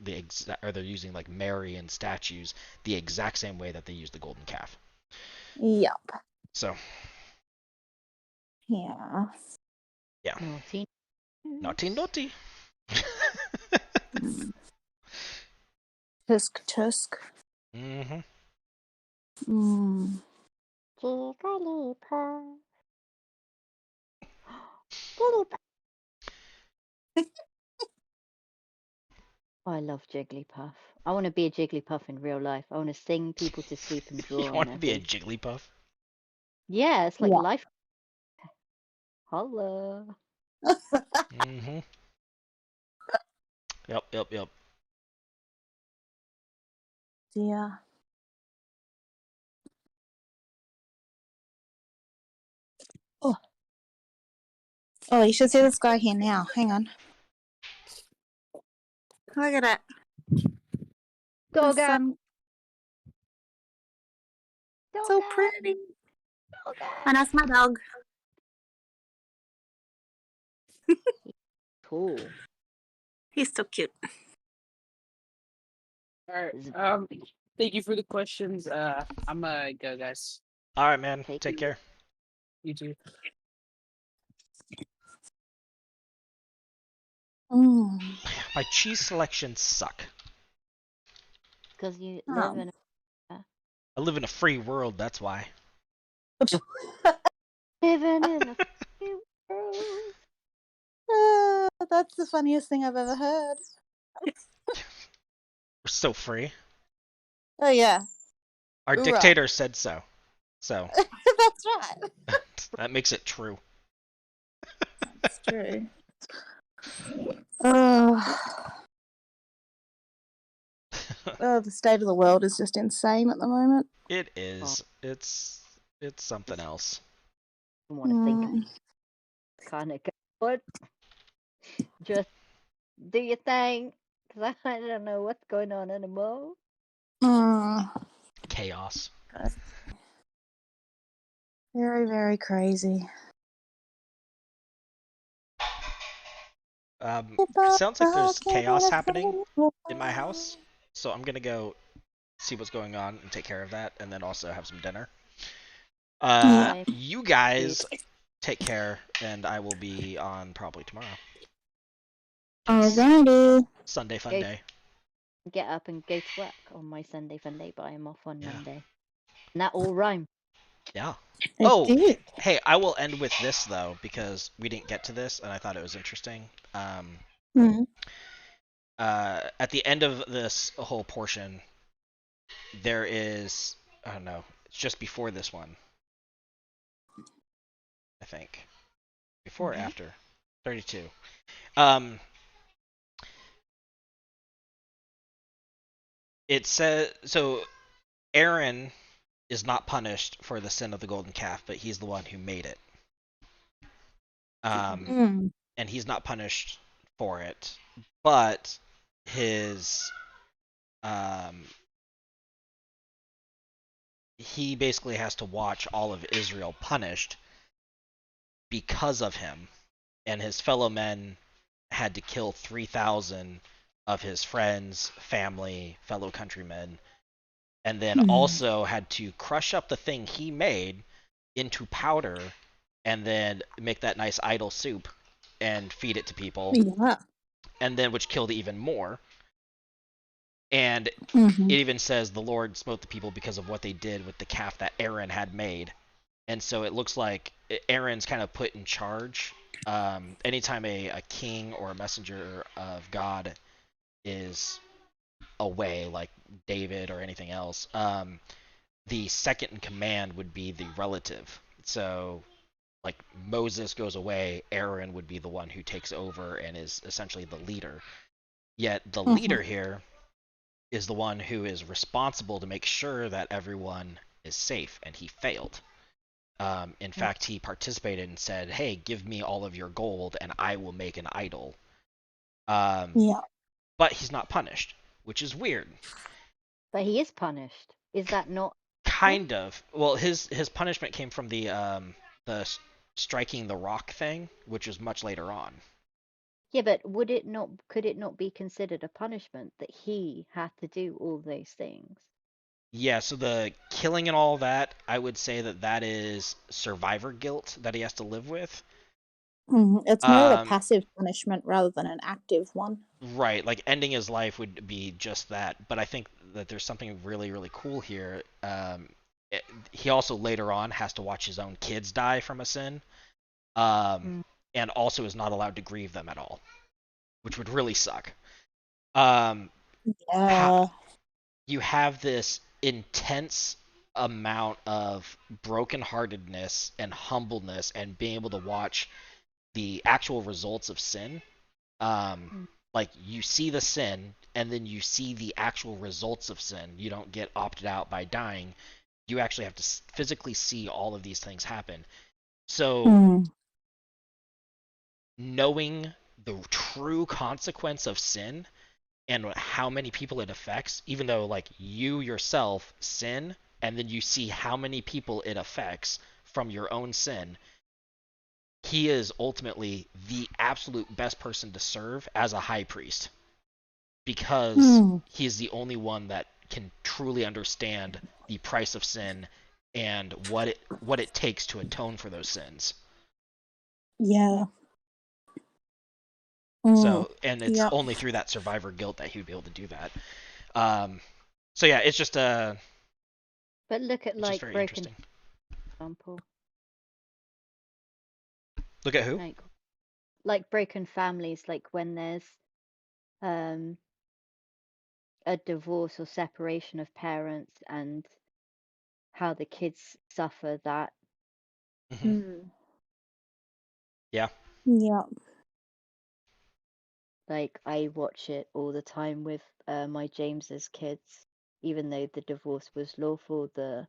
or they're using like Mary and statues the exact same way that they use the golden calf. Yep. So Yeah. yeah, Naughty. naughty, naughty. Tusk, tusk. Mm-hmm. Mm. Jigglypuff. Jigglypuff. Oh, I love Jigglypuff. I want to be a Jigglypuff in real life. I want to sing people to sleep and draw You on want their to be a face. Jigglypuff? Yeah, it's like Yeah. life. Holla. Mm-hmm. Yep. Yeah. Oh. Oh, you should see this guy here now. Hang on. Look at it. Dog The out. sun. Dog So out. pretty. Dog out. And that's my dog. Cool. He's so cute. All right. Thank you for the questions. I'm gonna go, guys. All right, man. Take Take care. You too. Mm. My cheese selections suck. Because you Oh. live in I live in a free world, that's why. living in a free world. That's the funniest thing I've ever heard. We're so free. Oh yeah, Our Hoorah. dictator said so. So that's right. that makes it true. That's true. Oh, the state of the world is just insane at the moment. It is. It's something else. I want to think kind of what? Just do your thing. Because I don't know what's going on anymore. Chaos. Very, very crazy. Sounds like there's chaos happening in my house, so I'm gonna go see what's going on and take care of that, and then also have some dinner. You guys take care, and I will be on probably tomorrow. Alrighty. Sunday fun Okay. day. Get up and go to work on my Sunday fun day, but I'm off on Monday. And that all rhyme. Yeah. It Oh, did. hey, I will end with this though because we didn't get to this, and I thought it was interesting. Mhm. At the end of this whole portion, there is, I don't know, it's just before this one, I think. Before or after? 32. It says, so Aaron is not punished for the sin of the golden calf, but he's the one who made it. And he's not punished for it, but his he basically has to watch all of Israel punished because of him, and his fellow men had to kill 3,000 of his friends, family, fellow countrymen, and then also had to crush up the thing he made into powder and then make that nice idol soup and feed it to people. Yeah. And then which killed even more. And it even says the Lord smote the people because of what they did with the calf that Aaron had made. And so it looks like Aaron's kind of put in charge. Anytime a king or a messenger of God is away, like David or anything else, the second in command would be the relative. So like Moses goes away, Aaron would be the one who takes over and is essentially the leader. Yet the leader here is the one who is responsible to make sure that everyone is safe, and he failed. In fact, he participated and said, hey, give me all of your gold and I will make an idol. But he's not punished. which is weird. But he is punished. Is that not? Kind of. Well, his punishment came from the striking the rock thing, which was much later on. Yeah, but could it not be considered a punishment that he had to do all those things? Yeah, so the killing and all that, I would say that is survivor guilt that he has to live with. It's more of a passive punishment rather than an active one. Right, like ending his life would be just that. But I think that there's something really, really cool here. He also later on has to watch his own kids die from a sin, and also is not allowed to grieve them at all, which would really suck. Yeah. You have this intense amount of brokenheartedness and humbleness and being able to watch the actual results of sin. Like you see the sin and then you see the actual results of sin. You don't get opted out by dying. You actually have to physically see all of these things happen. So knowing the true consequence of sin and how many people it affects, even though like you yourself sin and then you see how many people it affects from your own sin, he is ultimately the absolute best person to serve as a high priest, because he is the only one that can truly understand the price of sin and what it takes to atone for those sins. Yeah. So, and it's only through that survivor guilt that he would be able to do that. So yeah, it's just But look at like very broken interesting. example. Look at who? Like broken families, like when there's a divorce or separation of parents and how the kids suffer that. Yeah. Yeah. Like I watch it all the time with my James's kids, even though the divorce was lawful, the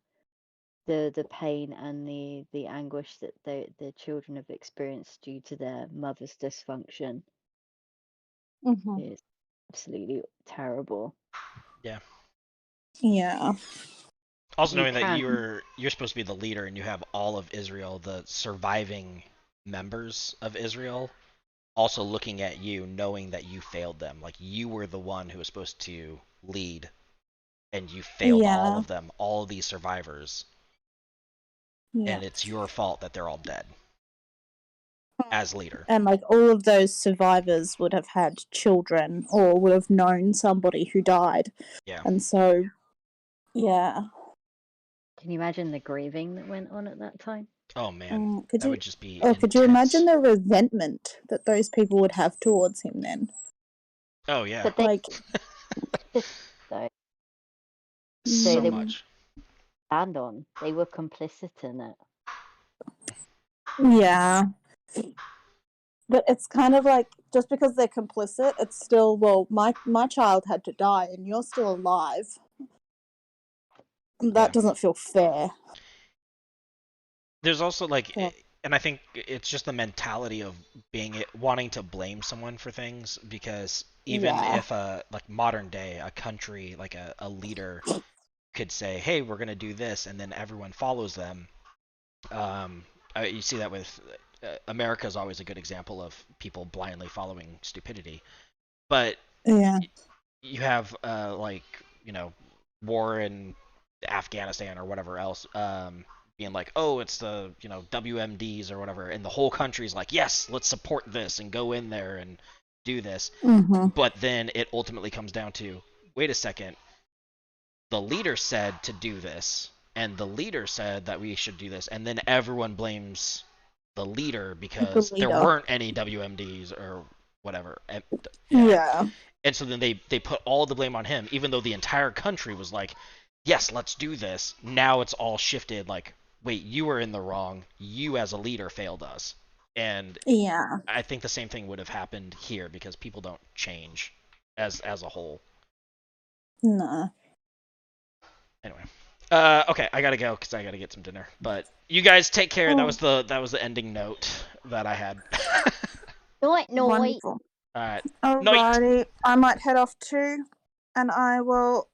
pain and the anguish that the children have experienced due to their mother's dysfunction is absolutely terrible. Yeah. Yeah. Also knowing that you're supposed to be the leader and you have all of Israel, the surviving members of Israel, also looking at you, knowing that you failed them. Like you were the one who was supposed to lead, and you failed all of them, all of these survivors. Yeah. And it's your fault that they're all dead as leader. And like all of those survivors would have had children or would have known somebody who died. Yeah. And so, yeah. Can you imagine the grieving that went on at that time? Oh man, that would just be. Could you imagine the resentment that those people would have towards him then? Oh yeah. But they, like, so they much. Stand on. They were complicit in it. Yeah. But it's kind of like, just because they're complicit, it's still, well, my child had to die and you're still alive. That doesn't feel fair. There's also like, and I think it's just the mentality of wanting to blame someone for things, because even if like modern day, a country, like a leader could say, hey, we're going to do this, and then everyone follows them. You see that with America is always a good example of people blindly following stupidity. But you have like, you know, war in Afghanistan or whatever else, being like, oh, it's the, you know, WMDs or whatever, and the whole country's like, yes, let's support this and go in there and do this. But then it ultimately comes down to, wait a second, the leader said to do this, and the leader said that we should do this, and then everyone blames the leader because there weren't any WMDs or whatever. Yeah. And so then they put all the blame on him, even though the entire country was like, yes, let's do this. Now it's all shifted, like, wait, you were in the wrong. You as a leader failed us. And I think the same thing would have happened here, because people don't change as a whole. No. Anyway. Okay, I gotta go because I gotta get some dinner. But you guys take care. That was the ending note that I had. Night. Wonderful. All right. Alrighty. I might head off too. and I will